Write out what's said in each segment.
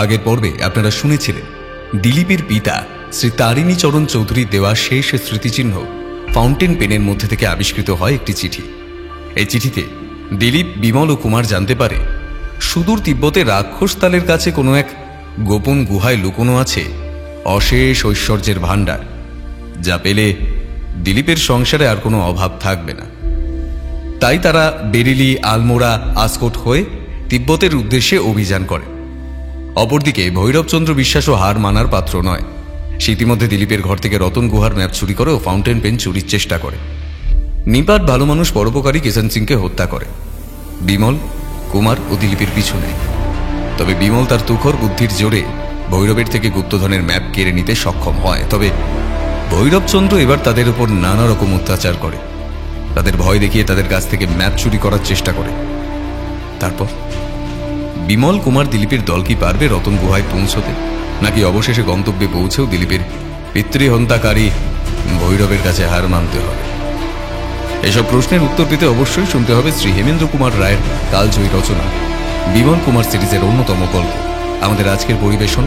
আগের পর্বে আপনারা শুনেছিলেন দিলীপের পিতা শ্রী তারিণী চরণ চৌধুরীর দেওয়া শেষ স্মৃতিচিহ্ন ফাউন্টেন পেনের মধ্যে থেকে আবিষ্কৃত হয় একটি চিঠি। এই চিঠিতে দিলীপ, বিমল ও কুমার জানতে পারে সুদূর তিব্বতে রাক্ষসতালের কাছে কোনো এক গোপন গুহায় লুকোনো আছে অশেষ ঐশ্বর্যের ভাণ্ডার, যা পেলে দিলীপের সংসারে আর কোনো অভাব থাকবে না। তাই তারা বেরিলি, আলমোড়া, আসকোট হয়ে তিব্বতের উদ্দেশ্যে অভিযান করে। অপরদিকে ভৈরবচন্দ্র বিশ্বাসও হার মানার পাত্র নয়। সে ইতিমধ্যে দিলীপের ঘর থেকে রতন গুহার ম্যাপ চুরি করে ও ফাউন্টেন পেন চুরির চেষ্টা করে। নিপাট ভালো মানুষ পরোপকারী কিষান সিংকে হত্যা করে। বিমল, কুমার ও দিলীপের পিছু নেয়। তবে বিমল তার তুখর বুদ্ধির জোরে ভৈরবের থেকে গুপ্তধনের ম্যাপ কেড়ে নিতে সক্ষম হয়। তবে ভৈরবচন্দ্র এবার তাদের উপর নানা রকম অত্যাচার করে, তাদের ভয় দেখিয়ে তাদের কাছ থেকে ম্যাপ চুরি করার চেষ্টা করে। তারপর বিমল, কুমার, দিলীপের দল কি পারবে রতন গুহায় পৌঁছতে, নাকি অবশেষে গন্তব্যে পৌঁছেও দিলীপের পিতৃহন্তাকারী ভৈরবের কাছে হার মানতে হবে? এসব প্রশ্নের উত্তর পেতে অবশ্যই শুনতে হবে শ্রী হেমেন্দ্র কুমার রায়ের কালজয়ী রচনা বিমল কুমার সিরিজের অন্যতম গল্প। আমাদের আজকের পরিবেশন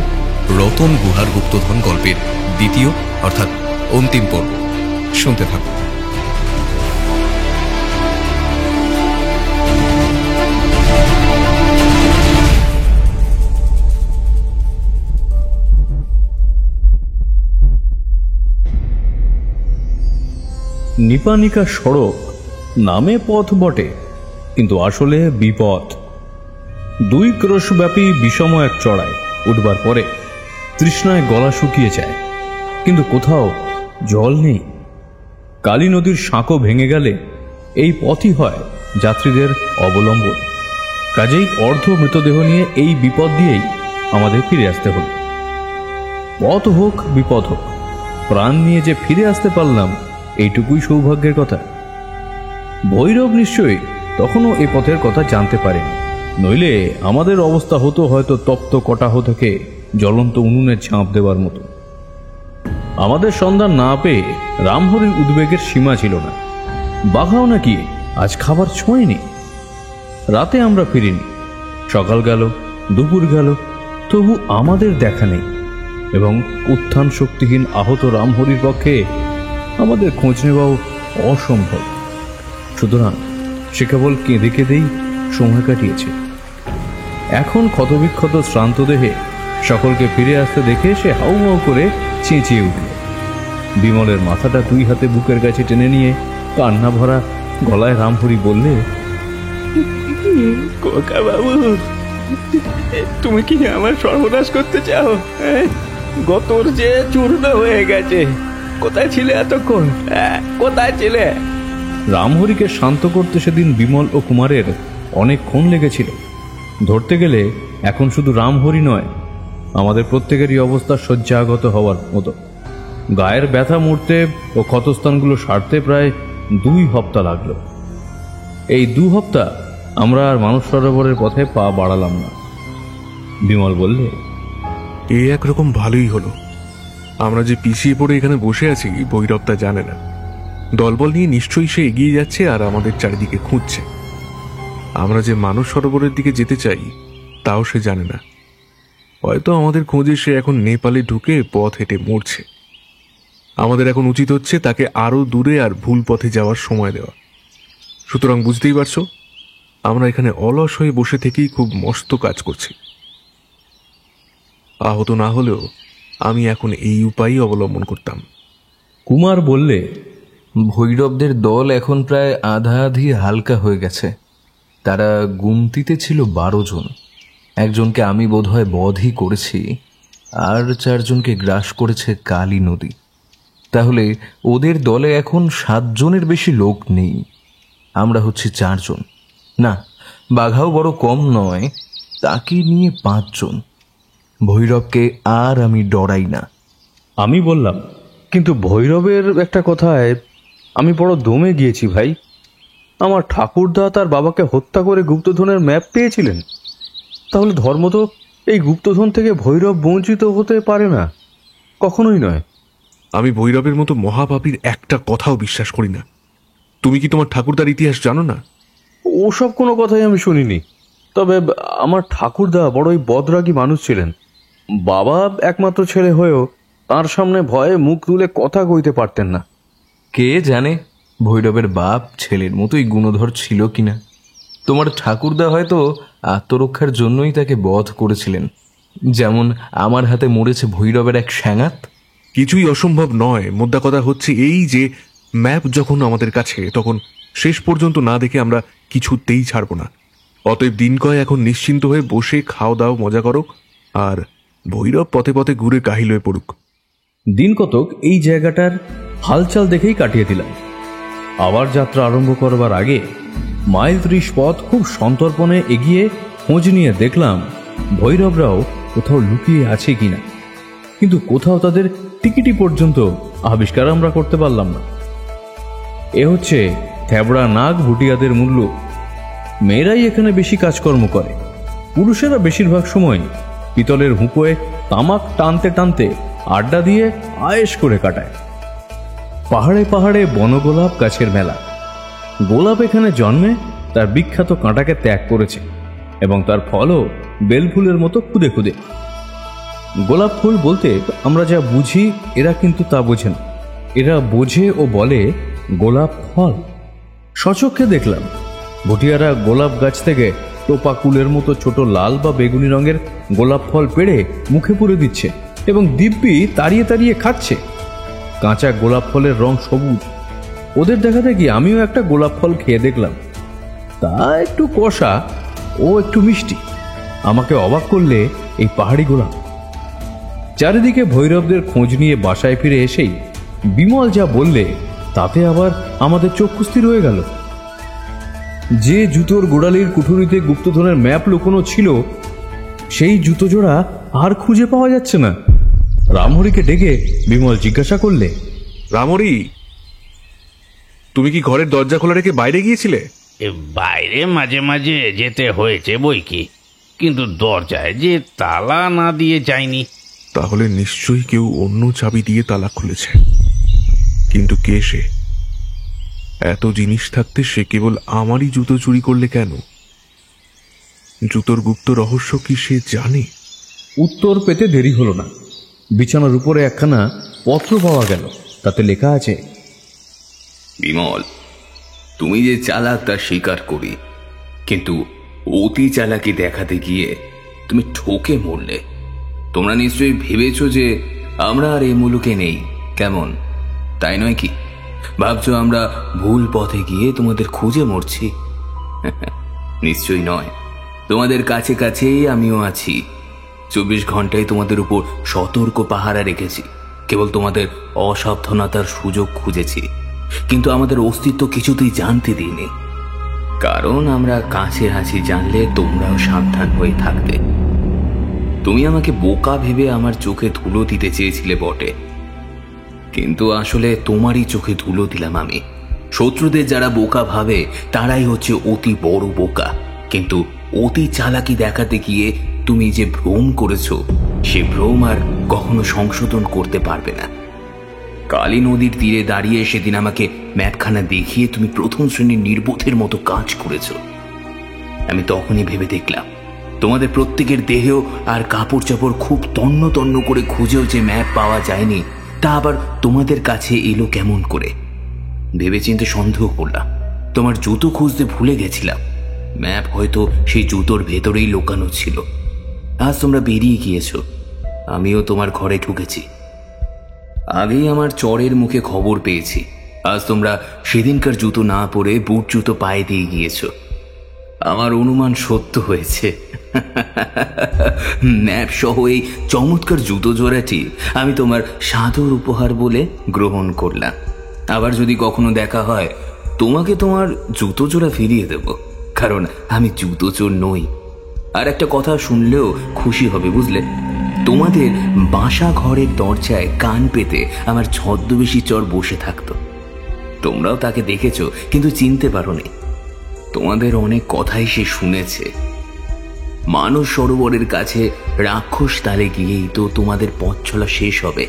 রতন গুহার গুপ্তধন গল্পের দ্বিতীয় অর্থাৎ অন্তিম পর্ব। শুনতে থাকুন। নিপানিকা সড়ক নামে পথ বটে, কিন্তু আসলে বিপথ। 2 ক্রোশব্যাপী বিষম এক চড়াই উঠবার পরে তৃষ্ণায় গলা শুকিয়ে যায়, কিন্তু কোথাও জল নেই। কালী নদীর সাঁকো ভেঙে গেলে এই পথই হয় যাত্রীদের অবলম্বন। কাজেই অর্ধ মৃতদেহ নিয়ে এই বিপদ দিয়েই আমাদের ফিরে আসতে হল। পথ হোক বিপদ হোক, প্রাণ নিয়ে যে ফিরে আসতে পারলাম এইটুকুই সৌভাগ্যের কথা। ভৈরব নিশ্চয়ই তখনও এই পথের কথা জানতে পারেনি, নইলে আমাদের অবস্থা হতো হয়তো তপ্ত কটাহ থেকে জ্বলন্ত উনুনে ঝাঁপ দেওয়ার মতো। আমাদের সন্ধান না পেয়ে রামহরির উদ্বেগের সীমা ছিল না। বাঘাও নাকি আজ খাবার ছোঁয়নি। রাতে আমরা ফিরিনি, সকাল গেল, দুপুর গেল, তবু আমাদের দেখা নেই, এবং উত্থান শক্তিহীন আহত রামহরির পক্ষে আমাদের খোঁজ নেওয়াও অসম্ভব। সুতরাং সে কেবল কেঁদে কেঁদেই সময় কাটিয়েছে। এখন ক্ষতবিক্ষত শ্রান্ত দেহে সকলকে ফিরে আসতে দেখে সে হাউ হাউ করে চেঁচিয়ে উঠল। বিমলের মাথাটা 2 হাতে বুকের কাছে টেনে নিয়ে কান্না ভরা গলায় রামহরি বললে, খোকা বাবু, তুমি কি আমার সর্বনাশ করতে চাও? গতর যে চূর্ণ হয়ে গেছে। কোথায় ছিলে এতক্ষণ? কোথায় ছিলে? রামহরিকে শান্ত করতে সেদিন বিমল ও কুমারের অনেকক্ষণ লেগেছিল। ধরতে গেলে এখন শুধু রামহরি নয়, আমাদের প্রত্যেকেরই অবস্থা শয্যাগত হওয়ার মতো। গায়ের ব্যথা মরতে ও ক্ষতস্থানগুলো সারতে প্রায় 2 হপ্তাহ লাগলো। এই 2 হপ্তাহ আমরা আর মানস সরোবরের পথে পা বাড়ালাম না। বিমল বললে, এই একরকম ভালোই হলো। আমরা যে পিছিয়ে পড়ে এখানে বসে আছি ভৈরব তা জানে না। দলবল নিয়ে নিশ্চয়ই সে এগিয়ে যাচ্ছে আর আমাদের চারিদিকে খুঁজছে। আমরা যে মানস সরোবরের দিকে যেতে চাই তাও সে জানে না। হয়তো আমাদের খোঁজে সে এখন নেপালে ঢুকে পথ হেঁটে মরছে। আমাদের এখন উচিত হচ্ছে তাকে আরো দূরে আর ভুল পথে যাওয়ার সময় দেওয়া। সুতরাং বুঝতেই পারছো, আমরা এখানে অলস হয়ে বসে থেকেই খুব মস্ত কাজ করছি। আহত না হলেও আমি এখন এই উপায়ই অবলম্বন করতাম। কুমার বললে, ভৈরবদের দল এখন প্রায় আধাআধি হালকা হয়ে গেছে। তারা গুমতিতে ছিল 12 জন। একজনকে আমি বোধহয় বধই করেছি, আর 4 জনকে গ্রাস করেছে কালী নদী। তাহলে ওদের দলে এখন 7 জনের বেশি লোক নেই। আমরা হচ্ছি 4 জন। না, বাঘাও বড় কম নয়, তাকে নিয়ে 5 জন। ভৈরবকে আর আমি ডরাই না। আমি বললাম, কিন্তু ভৈরবের একটা কথায় আমি বড় দমে গিয়েছি ভাই। আমার ঠাকুরদা তার বাবাকে হত্যা করে গুপ্তধনের ম্যাপ পেয়েছিলেন। তাহলে ধর্ম তো এই গুপ্তধন থেকে ভৈরব বঞ্চিত হতে পারে না, কখনোই নয়। আমি ভৈরবের মতো মহাপাপীর একটা কথাও বিশ্বাস করি না। তুমি কি তোমার ঠাকুরদার ইতিহাস জানো না? ওসব কোনো কথাই আমি শুনিনি। তবে আমার ঠাকুরদা বড়ই বদরাগী মানুষ ছিলেন। বাবা একমাত্র ছেলে হয়েও তার সামনে ভয়ে মুখ তুলে কথা কইতে পারতেন না। কে জানে ভৈরবের বাপ ছেলের মতোই গুণধর ছিল কিনা। তোমার ঠাকুরদা হয়তো আত্মরক্ষার জন্যই তাকে বধ করেছিলেন, যেমন আমার হাতে মরেছে ভৈরবের এক স্যাঙাত। কিছুই অসম্ভব নয়। মোদ্দা কথা হচ্ছে এই যে ম্যাপ যখন আমাদের কাছে, তখন শেষ পর্যন্ত না দেখে আমরা কিছুতেই ছাড়বো না। অতএব দিন কয় এখন নিশ্চিন্ত হয়ে বসে খাও দাও, মজা করো, আর ভৈরব পথে পথে ঘুরে কাহিল হয়ে পড়ুক। দিন কতক এই জায়গাটার হালচাল দেখেই কাটিয়ে দিলাম। আবার যাত্রা আরম্ভ করবার আগে মাইল 30 পথ খুব সন্তর্পণে এগিয়ে খোঁজ নিয়ে দেখলাম ভৈরবরাও কোথাও লুকিয়ে আছে কিনা, কিন্তু কোথাও তাদের টিকিটি পর্যন্ত আবিষ্কার আমরা করতে পারলাম না। এ হচ্ছে থ্যাবড়া নাগ ভুটিয়াদের মূল্য। মেয়েরাই এখানে বেশি কাজকর্ম করে, পুরুষেরা বেশিরভাগ সময় পিতলের হুঁকোয় তামাক টানতে টানতে আড্ডা দিয়ে আয়েশ করে কাটায়। পাহাড়ে পাহাড়ে বনগোলাপ গাছের মেলা। গোলাপ এখানে জন্মে তার বিখ্যাত কাঁটাকে ত্যাগ করেছে এবং তার ফলও বেলফুলের মতো খুদে খুদে। গোলাপ ফুল বলতে আমরা যা বুঝি এরা কিন্তু তা বোঝে না। এরা বোঝে ও বলে গোলাপ ফল। সচক্ষে দেখলাম ভুটিয়ারা গোলাপ গাছ থেকে টোপা কুলের মতো ছোট লাল বা বেগুনি রঙের গোলাপ ফল পেড়ে মুখে পুরে দিচ্ছে এবং দিব্যি তাড়িয়ে তাড়িয়ে খাচ্ছে। কাঁচা গোলাপ ফলের রং সবুজ। ওদের দেখা দেখি আমিও একটা গোলাপ ফল খেয়ে দেখলাম। তা একটু কষা ও একটু মিষ্টি। আমাকে অবাক করলে এই পাহাড়ি গোলাপ। চারিদিকে ভৈরবদের খোঁজ নিয়ে বাসায় ফিরে এসেই বিমল যা বললে তাতে আবার আমাদের চক্ষু স্থির হয়ে গেল। যে জুতোর গোড়ালির কুঠুরিতে গুপ্তধনের ম্যাপ লুকোনো ছিল, সেই জুতো জোড়া আর খুঁজে পাওয়া যাচ্ছে না। রামহরিকে ডেকে বিমল জিজ্ঞাসা করলে, রামহরি, তুমি কি ঘরের দরজা খোলা রেখে বাইরে গিয়েছিলে? বাইরে মাঝে মাঝে যেতে হয়েছে বই কি, কিন্তু দরজায় যে তালা না দিয়ে যায়নি। তাহলে নিশ্চয়ই কেউ অন্য চাবি দিয়ে তালা খুলেছে। কিন্তু কে সে? এত জিনিস থাকতে সে কেবল আমারই জুতো চুরি করলে কেন? জুতোর গুপ্ত রহস্য কি সে জানে? উত্তর পেতে দেরি হলো না। বিছানার উপরে একখানা পত্র পাওয়া গেল। তাতে লেখা আছে, বিমল, তুমি যে চালাক তা স্বীকার করি, কিন্তু অতি চালাকি দেখাতে গিয়ে তুমি ঠকে মরলে। তোমরা নিশ্চয়ই ভেবেছ যে আমরা আর এই মুলুকে নেই, কেমন? তাই নয় কি? ভাবছো আমরা ভুল পথে গিয়ে তোমাদের খুঁজে মরছি? নিশ্চয়ই নয়। তোমাদের কাছে কাছেই আমিও আছি। 24 ঘন্টায় তোমাদের উপর সতর্ক পাহারা রেখেছি। কেবল তোমাদের অসাবধানতার সুযোগ খুঁজেছি, কিন্তু আমাদের অস্তিত্ব কিছুতেই জানতে দিইনি, কারণ আমরা কাছের আছি জানলে তোমরাও সাবধান হয়ে থাকতে। তুমি আমাকে বোকা ভেবে আমার চোখে ধুলো দিতে চেয়েছিলে বটে, কিন্তু আসলে তোমারই চোখে ধুলো দিলাম আমি। শত্রুদের যারা বোকা ভাবে তারাই হচ্ছে অতি বড় বোকা। কিন্তু অতি চালাকি দেখাতে গিয়ে তুমি যে ভ্রম করেছো, সে ভ্রম আর কখনো সংশোধন করতে পারবে না। কালী নদীর তীরে দাঁড়িয়ে সেদিন আমাকে ম্যাপখানা দেখিয়ে তুমি প্রথম শ্রেণীর নির্বোধের মতো কাজ করেছো। আমি তখনই ভেবে দেখলাম, তোমাদের প্রত্যেকের দেহেও আর কাপড় চাপড় খুব তন্ন তন্ন করে খুঁজেও যে ম্যাপ পাওয়া যায়নি, তা আবার তোমাদের কাছে এলো কেমন করে? ভেবেচিন্তে সন্দেহ করলাম। তোমার জুতো খুঁজতে ভুলে গেছিলাম। ম্যাপ হয়তো সেই জুতোর ভেতরেই লুকানো ছিল। আজ তোমরা বেরিয়ে গিয়েছো, আমিও তোমার ঘরে ঢুকেছি। আগেই আমার চরের মুখে খবর পেয়েছি আজ তোমরা সেদিনকার জুতো না পরে বুট জুতো পায়ে দিয়ে গিয়েছো। আমার অনুমান সত্য হয়েছে। ম্যাপ সহ এই চমৎকার জুতো জোড়াটি আমি তোমার সাদর উপহার বলে গ্রহণ করলাম। আবার যদি কখনো দেখা হয়, তোমাকে তোমার জুতো জোড়া ফিরিয়ে দেব, কারণ আমি জুতো চোর নই। আর একটা কথা শুনলেও খুশি হবে, বুঝলে? তোমাদের বাসা ঘরের দরজায় কান পেতে আমার ছদ্মবেশী চর বসে থাকতো। তোমরাও তাকে দেখেছো, কিন্তু চিনতে পারোনি। তোমাদের অনেক কথাই সে শুনেছে। মানস সরোবরের কাছে রাক্ষস তালে গিয়েই তো তোমাদের পথ চলা শেষ হবে।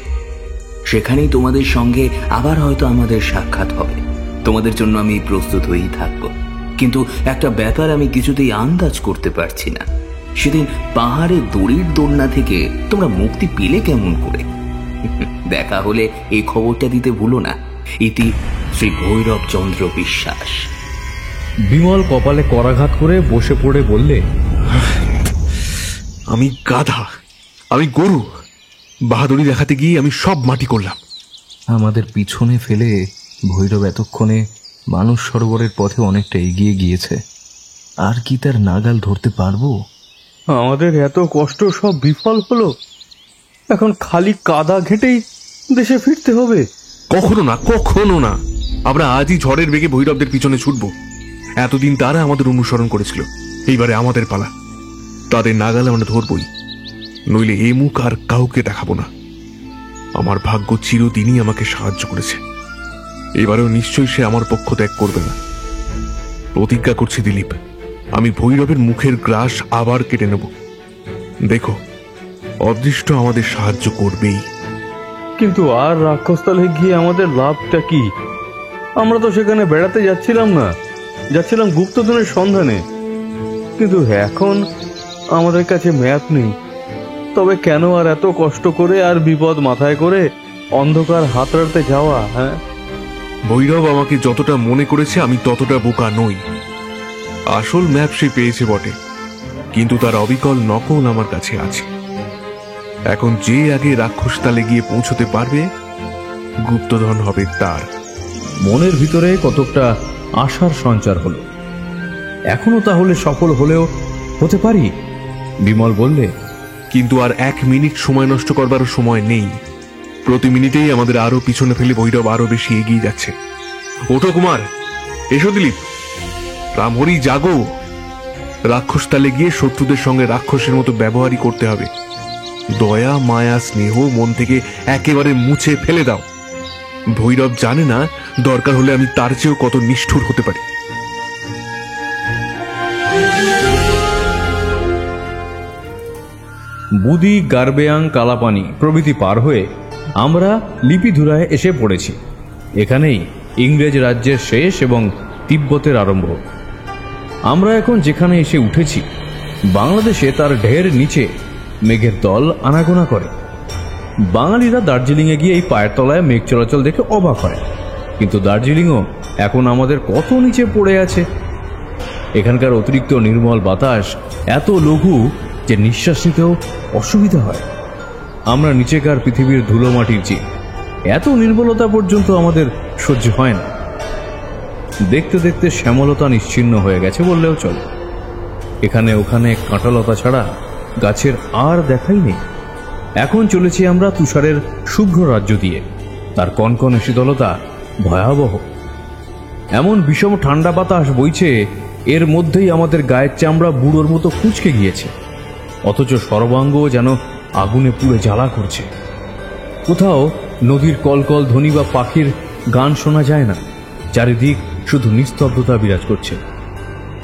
সেখানেই তোমাদের সঙ্গে আবার হয়তো আমাদের সাক্ষাৎ হবে। তোমাদের জন্য আমি প্রস্তুত হয়েই থাকবো, কিন্তু একটা ব্যাপার আমি কিছুতেই আন্দাজ করতে পারছি না। সেদিন পাহাড়ে দড়ির দোলনা থেকে তোমরা মুক্তি পেলে কেমন করে? দেখা হলে এই খবরটা দিতে ভুলো না। ইতি শ্রী ভৈরব চন্দ্র বিশ্বাস। বিমল কপালে করাঘাত করে বসে পড়ে বললে, আমি গাধা, আমি গরু। বাহাদুরি দেখাতে গিয়ে আমি সব মাটি করলাম। আমাদের পিছনে ফেলে ভৈরব এতক্ষণে মানুষ সরোবরের পথে অনেকটা এগিয়ে গিয়েছে। আর কি তার নাগাল ধরতে পারবো? আমাদের এত কষ্ট সব বিফল হলো, এখন খালি কাদা ঘেঁটেই দেশে ফিরতে হবে। কখনো না, কখনো না। আমরা আজই ঝড়ের বেগে ভৈরবদের পিছনে ছুটবো। এতদিন তারা আমাদের অনুসরণ করেছিল, এইবারে আমাদের পালা। তাদের নাগালে আমরা ধরবই, নইলে এ মুখ আর কাউকে দেখাবো না। আমার ভাগ্য চিরদিনই আমাকে সাহায্য করেছে, এবারেও নিশ্চয়ই সে আমার পক্ষ ত্যাগ করবে না। প্রতিজ্ঞা করছি দিলীপ, আমি ভৈরবের মুখের গ্রাস আবার কেটে নেব। দেখো, অদৃষ্ট আমাদের সাহায্য করবেই। কিন্তু আর রাক্ষসতলে গিয়ে আমাদের লাভটা কি? আমরা তো সেখানে বেড়াতে যাচ্ছিলাম না, যাচ্ছিলাম গুপ্তধনের সন্ধানে। কিন্তু এখন আমাদের কাছে ম্যাপ নেই। তবে কেন আর এত কষ্ট করে আর বিপদ মাথায় করে অন্ধকার হাতড়াতে যাওয়া? হ্যাঁ, ভৈরব আমাকে যতটা মনে করেছে আমি ততটা বোকা নই। আসল ম্যাপ সে পেয়েছে বটে, কিন্তু তার অবিকল নকল আমার কাছে আছে। এখন যে আগে রাক্ষসতালে গিয়ে পৌঁছতে পারবে, গুপ্তধন হবে তার। মনের ভিতরে কতকটা আশার সঞ্চার হলো। এখনো তাহলে সফল হলেও হতে পারি, বিমল বললে। কিন্তু আর 1 মিনিট সময় নষ্ট করবার সময় নেই। প্রতি মিনিটেই আমাদের আরো পিছনে ফেলে ভৈরব আরো বেশি এগিয়ে যাচ্ছে। ওঠো কুমার, এসো দিলীপ, রামহরি জাগো। রাক্ষসতালে গিয়ে শত্রুদের সঙ্গে রাক্ষসের মতো ব্যবহারই করতে হবে। দয়া, মায়া, স্নেহ মন থেকে একেবারে মুছে ফেলে দাও। ভৈরব জানে না দরকার হলে আমি তার চেয়েও কত নিষ্ঠুর হতে পারি। বুদি, গারবেয়াং, কালাপানি প্রভৃতি পার হয়ে আমরা লিপিধুরায় এসে পড়েছি। এখানেই ইংরেজ রাজ্যের শেষ এবং তিব্বতের আরম্ভ। আমরা এখন যেখানে এসে উঠেছি, বাংলাদেশে তার ঢের নিচে মেঘের দল আনাগোনা করে। বাঙালিরা দার্জিলিংয়ে গিয়ে এই পায়ের তলায় মেঘ চলাচল দেখে অবাক হয়, কিন্তু দার্জিলিংও এখন আমাদের কত নিচে পড়ে আছে। এখানকার অতিরিক্ত নির্মল বাতাস এত লঘু যে নিঃশ্বাস নিতেও অসুবিধা হয়। আমরা নিচেকার পৃথিবীর ধুলো মাটির জীব, এত নির্মলতা পর্যন্ত আমাদের সহ্য হয় না। দেখতে দেখতে শ্যামলতা নিশ্চিহ্ন হয়ে গেছে বললেও চলে। এখানে ওখানে কাঁটালতা ছাড়া গাছের আর দেখাই নেই। এখন চলেছি আমরা তুষারের শুভ্র রাজ্য দিয়ে। তার কনকনে শীতলতা ভয়াবহ। এমন বিষম ঠান্ডা বাতাস বইছে, এর মধ্যেই আমাদের গায়ের চামড়া বুড়োর মতো কুঁচকে গিয়েছে, অথচ সর্বাঙ্গ যেন আগুনে পুড়ে জ্বালা করছে। কোথাও নদীর কলকল ধ্বনি বা পাখির গান শোনা যায় না। চারিদিক শুধু নিস্তব্ধতা বিরাজ করছে।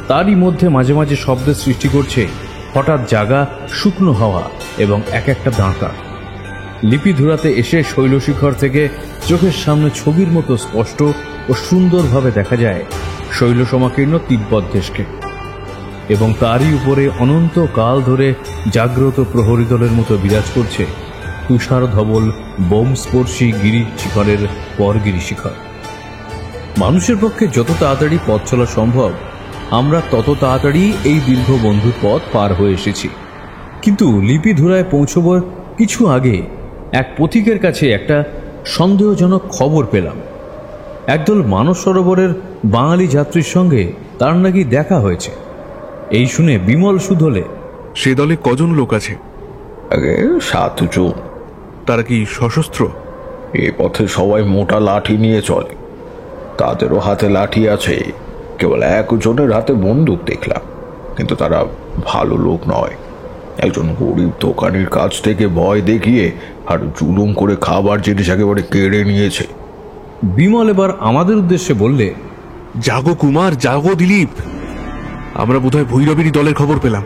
তারই মধ্যে মাঝে মাঝে শব্দের সৃষ্টি করছে হঠাৎ জাগা শুকনো হাওয়া এবং এক একটা দাঁতা। লিপিধুরাতে এসে শৈলশিখর থেকে চোখের সামনে ছবির মতো স্পষ্ট ও সুন্দরভাবে দেখা যায় শৈলসমাকীর্ণ তিব্বত দেশকে, এবং তারই উপরে অনন্ত কাল ধরে জাগ্রত প্রহরী দলের মতো বিরাজ করছে তুষার ধবল বোমস্পর্শী গিরি শিখরের পর গিরি শিখর। মানুষের পক্ষে যত তাড়াতাড়ি পথ চলা সম্ভব, আমরা তত তাড়াতাড়ি এই দীর্ঘ বন্ধুর পথ পার হয়ে এসেছি। কিন্তু লিপিধুরায় পৌঁছবার কিছু আগে এক পথিকের কাছে একটা সন্দেহজনক খবর পেলাম। একদল মানস সরোবরের বাঙালি যাত্রীর সঙ্গে তার নাকি দেখা হয়েছে। এই শুনে বিমল শুধলে, সে দলে কজন লোক আছে? 7 জন। তারা কি সশস্ত্র? এ পথে সবাই মোটা লাঠি নিয়ে চলে। তাদেরও হাতে লাঠি আছে, কেবল একজনের হাতে বন্দুক দেখলাম, কিন্তু তারা ভালো লোক নয়। একজন গরিব দোকানের কাছ থেকে ভয় দেখিয়ে আর জুলুম করে খাবার জিনিস একেবারে কেড়ে নিয়েছে। বিমল এবার আমাদের উদ্দেশ্যে বললে, জাগো কুমার, জাগো দিলীপ। আমরা বোধহয় ভৈরবেরই দলের খবর পেলাম।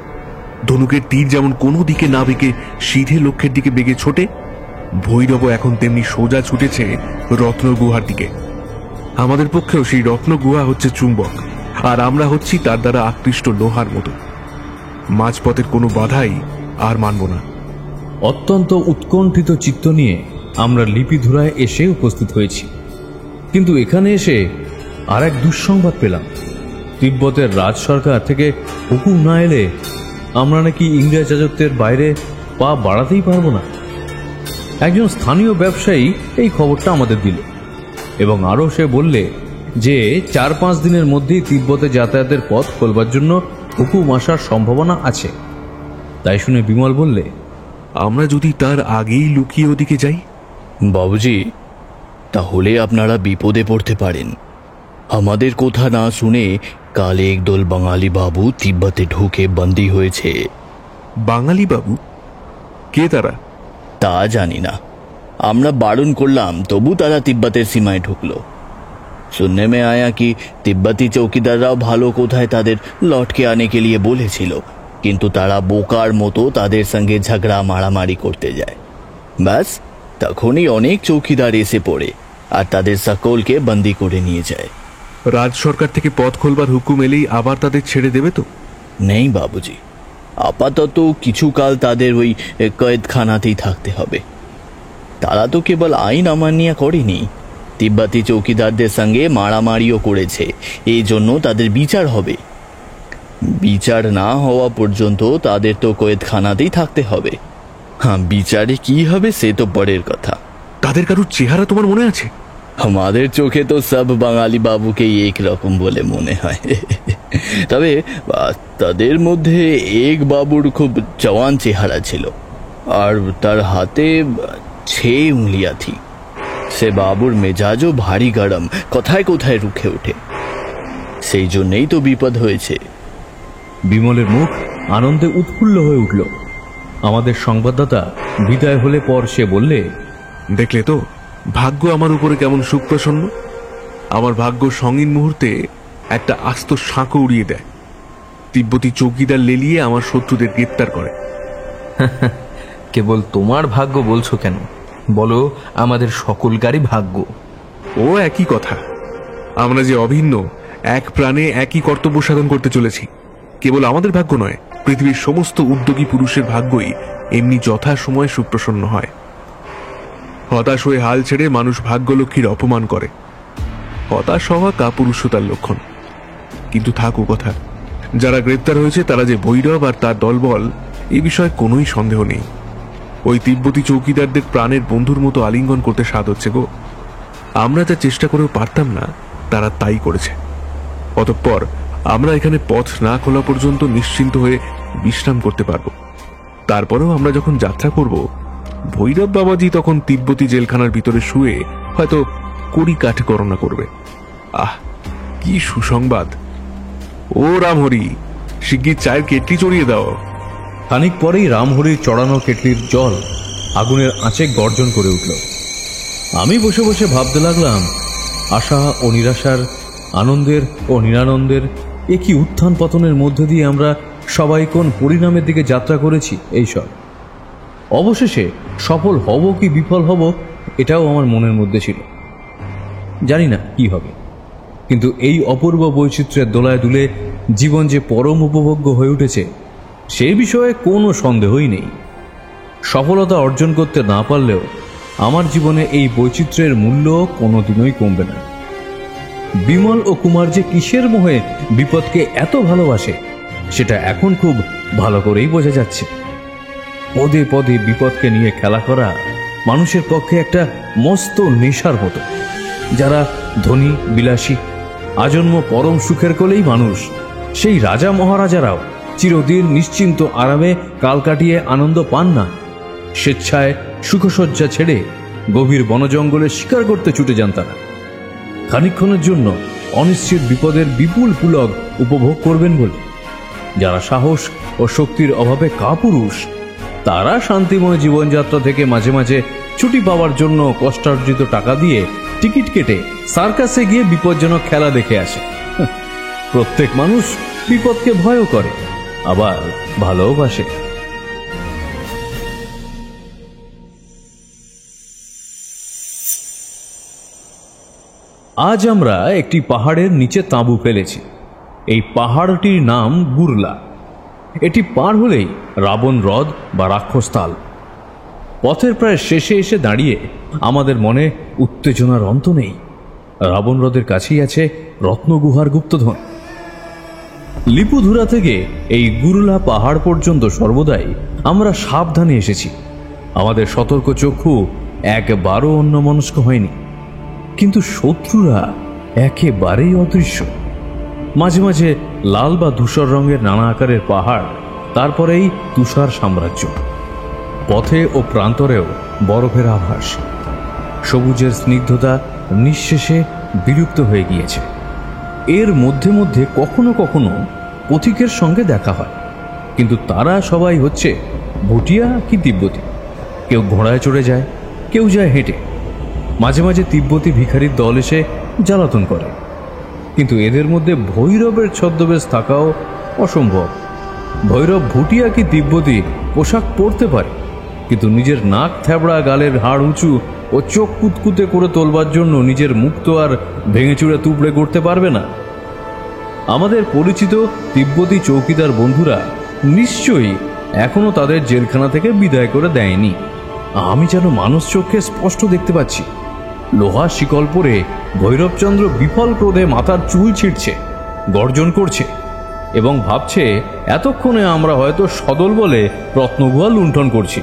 ধনুকের তীর যেমন কোনো দিকে না বেঁকে সিধে লক্ষ্যের দিকে বেগে ছোটে, ভৈরব এখন তেমনি সোজা ছুটেছে রত্নগুহার দিকে। আমাদের পক্ষেও সেই রত্নগুহা হচ্ছে চুম্বক, আর আমরা হচ্ছি তার দ্বারা আকৃষ্ট লোহার মতো। মাঝপথের কোনো বাধাই আর মানব না। অত্যন্ত উৎকণ্ঠিত চিত্ত নিয়ে আমরা লিপিধুরায় এসে উপস্থিত হয়েছি, কিন্তু এখানে এসে আর এক দুঃসংবাদ পেলাম। তিব্বতের রাজ সরকার থেকে হুকুম না এলে আমরা নাকি ইংরেজ রাজত্বের বাইরে পা বাড়াতেই পারবো না। একজন স্থানীয় ব্যবসায়ী এই খবরটা আমাদের দিল এবং আরও সে বললে যে 4-5 দিনের মধ্যেই তিব্বতে যাতায়াতের পথ খোলবার জন্য হুকুম আসার সম্ভাবনা আছে। তাই শুনে বিমল বললে, আমরা যদি তার আগেই লুকিয়ে ওদিকে যাই? বাবুজি, তাহলে আপনারা বিপদে পড়তে পারেন। আমাদের কথা না শুনে কাল একদল বাঙালি বাবু তিব্বতে ঢুকে বন্দী হয়েছে। বাঙালি বাবু? কে তারা? তা জানি না, আমরা বারণ করলাম তবু তারা তিব্বতের সীমায় ঢুকলো। सुनने में आया कि तिब्बती चौकीदारরাও ভালো কোথায় তাদের লটকে আনে কে লিয়ে বলেছিল, কিন্তু তারা বোকার মতো তাদের সঙ্গে ঝগড়া মারামারি করতে যায়। ব্যাস তখনই অনেক চৌকিদার এসে পড়ে আর তাদের সকলকে বন্দী করে নিয়ে যায়। রাজ সরকার থেকে পথ খোলবার হুকুম এলেই আবার তাদের ছেড়ে দেবে তো? নেই বাবুজি, আপাতত কিছুকাল তাদের ওই কয়েদখানাতেই থাকতে হবে। তারা তো কেবল আইন অমান্য করেনি, তিব্বতী চৌকিদারদের সঙ্গে মারামারিও করেছে। এই জন্য তাদের বিচার হবে। বিচার না হওয়া পর্যন্ত তাদের তো কয়েদখানাতেই থাকতে হবে। হ্যাঁ, বিচারে কি হবে সে তো পরের কথা। তাদের কারুর চেহারা তোমার মনে আছে? আমাদের চোখে তো সব বাঙালি বাবুকেই এক রকম বলে মনে হয়। তবে তাদের মধ্যে এক বাবুর খুব জওয়ান চেহারা ছিল আর তার হাতে 6 উঙ্গলিয়াঁ থি। সে বাবুর মেজাজও ভারী গরম, কোথায় কোথায় রুখে ওঠে। সেই জন্যই তো বিপদ হয়েছে। বিমলের মুখ আনন্দে উৎফুল্ল হয়ে উঠল। আমাদের সংবাদদাতা বিদায় হলে পর সে বললে, দেখলে তো ভাগ্য আমার উপরে কেমন সুপ্রসন্ন। আমার ভাগ্য সঙ্গীন মুহূর্তে একটা আস্ত সাঁকো উড়িয়ে দেয়। তিব্বতী চৌকিদার লেলিয়ে আমার শত্রুদের গ্রেপ্তার করে। কেবল তোমার ভাগ্য বলছো কেন? বলো আমাদের সকলকারই ভাগ্য। ও একই কথা। আমরা যে অভিন্ন, এক প্রাণে একই কর্তব্য সাধন করতে চলেছি। কেবল আমাদের ভাগ্য নয়, পৃথিবীর সমস্ত উদ্যোগী পুরুষের ভাগ্যই এমনি যথা সময় সুপ্রসন্ন হয়। হতাশ হয়ে হাল ছেড়ে মানুষ ভাগ্যলক্ষ্মীর অপমান করে। হতাশ হওয়া কাপুরুষতার লক্ষণ। কিন্তু থাক ও কথা, যারা গ্রেপ্তার হয়েছে তারা যে ভৈরব আর তার দলবল, এ বিষয়ে কোনোই সন্দেহ নেই। ওই তিব্বতী চৌকিদারদের প্রাণের বন্ধুর মতো আলিঙ্গন করতে স্বাদ হচ্ছে গো। আমরা যা চেষ্টা করেও পারতাম না, তারা তাই করেছে। অতঃপর আমরা এখানে পথ না খোলা পর্যন্ত নিশ্চিন্ত হয়ে বিশ্রাম করতে পারব। তারপরেও আমরা যখন যাত্রা করব, ভৈরব বাবাজি তখন তিব্বতী জেলখানার ভিতরে শুয়ে হয়তো কড়ি কাঠ গণনা করবে। আহ, কি সুসংবাদ! ও রামহরি, শিগগির চায়ের কেটলি চড়িয়ে দাও। খানিক পরেই রামহরির চড়ানো কেটলির জল আগুনের আঁচে গর্জন করে উঠল। আমি বসে বসে ভাবতে লাগলাম, আশা ও নিরাশার, আনন্দের ও নিরানন্দের একই উত্থান পতনের মধ্যে দিয়ে আমরা সবাই কোন পরিণামের দিকে যাত্রা করেছি। এইসব অবশেষে সফল হব কি বিফল হব, এটাও আমার মনের মধ্যে ছিল। জানি না কি হবে, কিন্তু এই অপূর্ব বৈচিত্র্যের দোলায় দুলে জীবন যে পরম উপভোগ্য হয়ে উঠেছে, সেই বিষয়ে কোনো সন্দেহই নেই। সফলতা অর্জন করতে না পারলেও আমার জীবনে এই বৈচিত্র্যের মূল্য কোনোদিনই কমবে না। বিমল ও কুমার যে কিসের মোহে বিপদকে এত ভালোবাসে, সেটা এখন খুব ভালো করেই বোঝা যাচ্ছে। পদে পদে বিপদকে নিয়ে খেলা করা মানুষের পক্ষে একটা মস্ত নেশার মতো। যারা ধনী বিলাসী, আজন্ম পরম সুখের কোলেই মানুষ, সেই রাজা মহারাজারাও চিরদিন নিশ্চিন্ত আরামে কাল কাটিয়ে আনন্দ পান না। স্বেচ্ছায় সুখসজ্জা ছেড়ে গভীর বনজঙ্গলে শিকার করতে ছুটে যান তারা। খানিকক্ষণের জন্য অনিশ্চিত বিপদের বিপুল পুলক উপভোগ করবেন বলে। যারা সাহস ও শক্তির অভাবে কাপুরুষ, তারা শান্তিময় জীবনযাত্রা থেকে মাঝে মাঝে ছুটি পাওয়ার জন্য কষ্টার্জিত টাকা দিয়ে টিকিট কেটে সার্কাসে গিয়ে বিপজ্জনক খেলা দেখে আসে। প্রত্যেক মানুষ বিপদকে ভয়ও করে, আবার ভালোবাসে। আজ আমরা একটি পাহাড়ের নিচে তাঁবু ফেলেছি। এই পাহাড়টির নাম বুরলা। এটি পার হলেই রাবণ হ্রদ বা রাক্ষসতাল। পথের প্রায় শেষে এসে দাঁড়িয়ে আমাদের মনে উত্তেজনার অন্ত নেই। রাবণ হ্রদের কাছেই আছে রত্নগুহার গুপ্তধন। লিপুধুরা থেকে এই গুরুলা পাহাড় পর্যন্ত সর্বদাই আমরা সাবধানে এসেছি। আমাদের সতর্ক চক্ষু একবারও অন্যমনস্ক হয়নি। কিন্তু শত্রুরা একেবারেই অদৃশ্য। মাঝে মাঝে লাল বা ধূসর রঙের নানা আকারের পাহাড়, তারপরেই তুষার সাম্রাজ্য। পথে ও প্রান্তরেও বরফের আভাস। সবুজের স্নিগ্ধতা নিঃশেষে বিলুপ্ত হয়ে গিয়েছে। এর মধ্যে মধ্যে কখনো কখনো পথিকের সঙ্গে দেখা হয়, কিন্তু তারা সবাই হচ্ছে ভুটিয়া কি তিব্বতী। কেউ ঘোড়ায় চড়ে যায়, কেউ যায় হেঁটে। মাঝে মাঝে তিব্বতী ভিখারির দল এসে জ্বালাতন করে, কিন্তু এদের মধ্যে ভৈরবের ছদ্মবেশ থাকাও অসম্ভব। ভৈরব ভুটিয়া কি তিব্বতী পোশাক পরতে পারে, কিন্তু নিজের নাক থ্যাবড়া, গালের হাড় উঁচু ও চোখ কুতকুতে করে তোলবার জন্য নিজের মুখ তো আর ভেঙে চুড়ে তুবড়ে করতে পারবে না। আমাদের পরিচিত তিব্বতী চৌকিদার বন্ধুরা নিশ্চয়ই এখনো তাদের জেলখানা থেকে বিদায় করে দেয়নি। আমি যেন মানুষ চোখে স্পষ্ট দেখতে পাচ্ছি, লোহা শিকল পরে ভৈরবচন্দ্র বিফল ক্রোধে মাথার চুল ছিঁড়ছে, গর্জন করছে এবং ভাবছে এতক্ষণে আমরা হয়তো সদল বলে রত্নগুহা লুণ্ঠন করছি।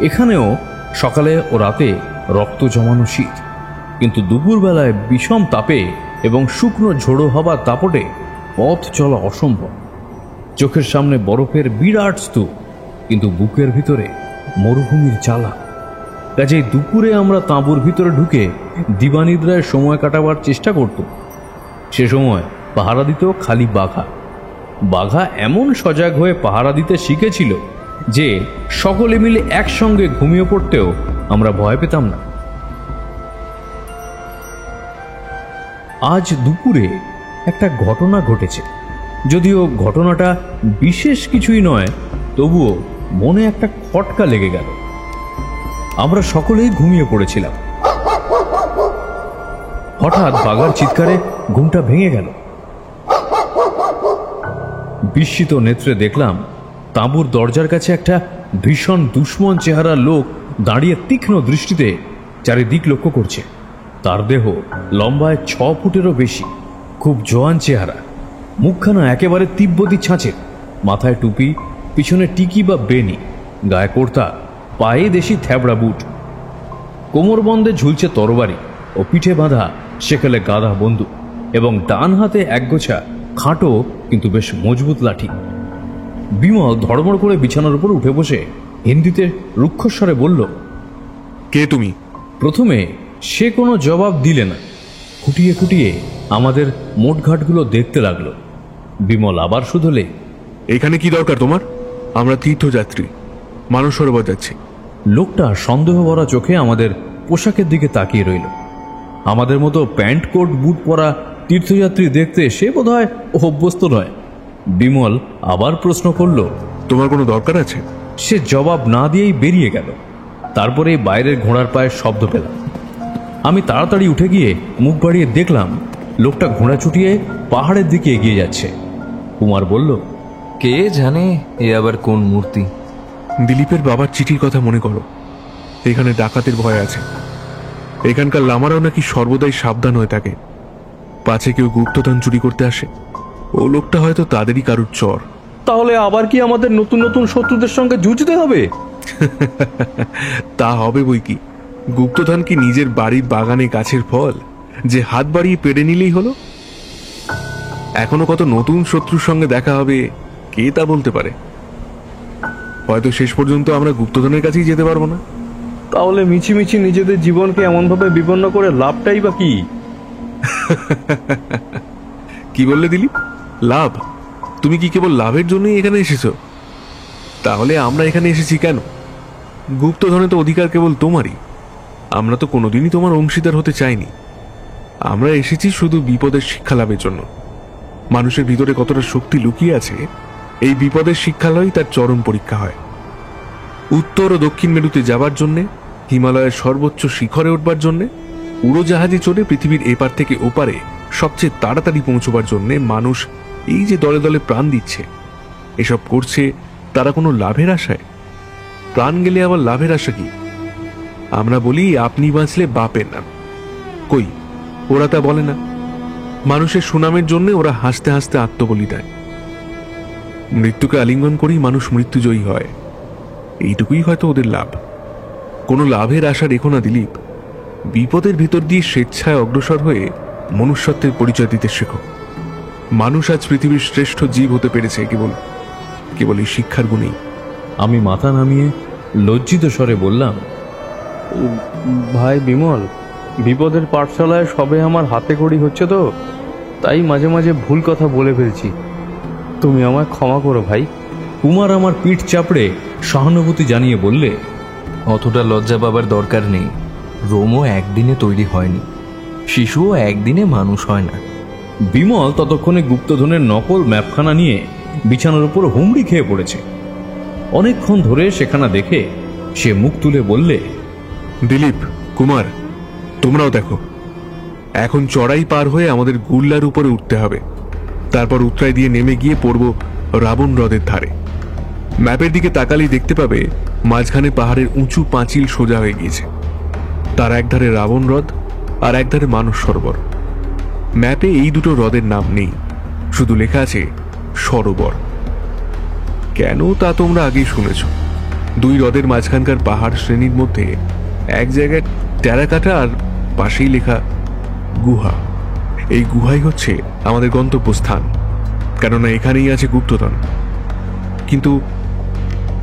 এখানেও সকালে ও রাতে রক্ত জমানো শীত, কিন্তু দুপুরবেলায় বিষম তাপে এবং শুকনো ঝোড়ো হবার দাপটে পথ চলা অসম্ভব। চোখের সামনে বরফের বিরাট স্তূপ, কিন্তু বুকের ভিতরে মরুভূমির জ্বালা। কাজেই দুপুরে আমরা তাঁবুর ভিতরে ঢুকে দিবানিদ্রায় সময় কাটাবার চেষ্টা করত। সে সময় পাহারা দিত খালি বাঘা। বাঘা এমন সজাগ হয়ে পাহারা দিতে শিখেছিল যে সকলে মিলে একসঙ্গে ঘুমিয়ে পড়তেও আমরা ভয় পেতাম না। আজ দুপুরে একটা ঘটনা ঘটেছে। যদিও ঘটনাটা বিশেষ কিছুই নয়, তবুও মনে একটা খটকা লেগে গেল। আমরা সকলেই ঘুমিয়ে পড়েছিলাম। হঠাৎ বাঘার চিৎকারে ঘুমটা ভেঙে গেল। বিস্মিত নেত্রে দেখলাম তাঁবুর দরজার কাছে একটা ভীষণ দুশ্মন চেহারার লোক দাঁড়িয়ে তীক্ষ্ণ দৃষ্টিতে চারিদিক লক্ষ্য করছে। তার দেহ লম্বায় 6 ফুটেরও বেশি, খুব জোয়ান চেহারা, মুখখানা একেবারে তিব্বতী ছাঁচের, মাথায় টুপি, পিছনে টিকি বা বেনি, গায়ে কোর্তা, পায়ে দেশি থ্যাবড়া বুট, কোমরবন্ধে ঝুলছে তরবারি ও পিঠে বাঁধা সেকেলে গাদা বন্দুক, এবং ডান হাতে একগোছা খাটো কিন্তু বেশ মজবুত লাঠি। বিমল ধড়মড় করে বিছানার উপর উঠে বসে হিন্দিতে রুক্ষস্বরে বলল, কে তুমি? প্রথমে সে কোনো জবাব দিলে না। খুঁটিয়ে খুঁটিয়ে আমাদের মোটঘাটগুলো দেখতে লাগলো। বিমল আবার শুধলে, এখানে কি দরকার তোমার? আমরা তীর্থযাত্রী, মানস সরোবর যাচ্ছি। লোকটা সন্দেহ ভরা চোখে আমাদের পোশাকের দিকে তাকিয়ে রইল। আমাদের মতো প্যান্ট কোট বুট পরা তীর্থযাত্রী দেখতে সে বোধহয় অভ্যস্ত নয়। বিমল আবার প্রশ্ন করল, তোমার কোনো দরকার আছে? সে জবাব না দিয়েই বেরিয়ে গেল। তারপরে বাইরের ঘোড়ার পায়ের শব্দ পেলাম। আমি তাড়াতাড়ি উঠে গিয়ে মুখ বাড়িয়ে দেখলাম লোকটা ঘোড়া ছুটিয়ে পাহাড়ের দিকে এগিয়ে যাচ্ছে। কুমার বলল, কে জানে এ আবার কোন মূর্তি। দিলীপের বাবার চিঠির কথা মনে করো। এখানে ডাকাতের ভয় আছে। এখানকার লামারাও নাকি সর্বদাই সাবধান হয়ে থাকে, পাছে কেউ গুপ্তধন চুরি করতে আসে। ও লোকটা হয়তো তাদেরই কারুর চর। তাহলে আবার কি আমাদের নতুন নতুন শত্রুদের সঙ্গে যুঝতে হবে? তা হবে বই কি। গুপ্তধন কি নিজের বাড়ির বাগানে গাছের ফল যে হাত বাড়িয়ে পেড়ে নিলেই হলো? এখনো কত নতুন শত্রুর সঙ্গে দেখা হবে কে তা বলতে পারে। হয়তো শেষ পর্যন্ত আমরা গুপ্তধনের কাছেই যেতে পারবো না। তাহলে মিছিমিছি নিজেদের জীবনকে এমনভাবে বিপন্ন করে লাভটাই বা কি? কি বললে দিলীপ? লাভ? তুমি কি কেবল লাভের জন্যই এখানে এসেছো? তাহলে আমরা এখানে এসেছি কেন? গুপ্তধনে তো অধিকার কেবল তোমারই। আমরা তো কোনোদিনই তোমার অংশীদার হতে চাইনি। আমরা এসেছি শুধু বিপদের শিক্ষা লাভের জন্য। মানুষের ভিতরে কতটা শক্তি লুকিয়ে আছে এই বিপদের শিক্ষালয় তার চরম পরীক্ষা হয়। উত্তর ও দক্ষিণ মেরুতে যাবার জন্যে, হিমালয়ের সর্বোচ্চ শিখরে উঠবার জন্যে, উড়োজাহাজে চড়ে পৃথিবীর এপার থেকে ওপারে সবচেয়ে তাড়াতাড়ি পৌঁছবার জন্যে মানুষ এই যে দলে দলে প্রাণ দিচ্ছে, এসব করছে তারা কোনো লাভের আশায়? প্রাণ গেলে আবার লাভের আশা কি? আমরা বলি আপনি বাঁচলে বাপের নাম। কই, ওরা তা বলে না। মানুষের সুনামের জন্য ওরা হাসতে হাসতে আত্মবলি দেয়। মৃত্যুকে আলিঙ্গন করেই মানুষ মৃত্যুজয়ী হয়, এইটুকুই হয়তো ওদের লাভ। কোনো লাভের আশা রেখো না দিলীপ। বিপদের ভিতর দিয়ে স্বেচ্ছায় অগ্রসর হয়ে মনুষ্যত্বের পরিচয় দিতে শেখো। মানুষ আজ পৃথিবীর শ্রেষ্ঠ জীব হতে পেরেছে কেবল এই শিক্ষার গুণেই। আমি মাথা নামিয়ে লজ্জিত স্বরে বললাম, ভাই বিমল, বিপদের পাঠশালায় সবে আমার হাতে খড়ি হচ্ছে তো, তাই মাঝে মাঝে ভুল কথা বলে ফেলছি। তুমি আমায় ক্ষমা করো ভাই। কুমার আমার পিঠ চাপড়ে সহানুভূতি জানিয়ে বললে, অতটা লজ্জা পাবার দরকার নেই। রোমও একদিনে তৈরি হয়নি, শিশুও একদিনে মানুষ হয় না। বিমল ততক্ষণে গুপ্তধনের নকল ম্যাপখানা নিয়ে বিছানার উপর হুমড়ি খেয়ে পড়েছে। অনেকক্ষণ ধরে সেখানা দেখে সে মুখ তুলে বললে, দিলীপ, কুমার, তোমরাও দেখো। এখন চড়াই পার হয়ে আমাদের গুল্লার উপরে উঠতে হবে। তারপর উত্তরায় দিয়ে নেমে গিয়ে পড়ব রাবণ হ্রদের ধারে। ম্যাপের দিকে তাকালেই দেখতে পাবে মাঝখানে পাহাড়ের উঁচু পাঁচিল সোজা হয়ে গিয়েছে। তার একধারে রাবণ হ্রদ আর একধারে মানস সরোবর। ম্যাপে এই দুটো হ্রদের নাম নেই, শুধু লেখা আছে সরোবর। কেন তা তোমরা আগেই শুনেছ। দুই হ্রদের মাঝখানকার পাহাড় শ্রেণীর মধ্যে এক জায়গায় টেরাকাটা আর পাশেই লেখা গুহা। এই গুহাই হচ্ছে আমাদের গন্তব্যস্থান, কেননা এখানেই আছে গুপ্তধন। কিন্তু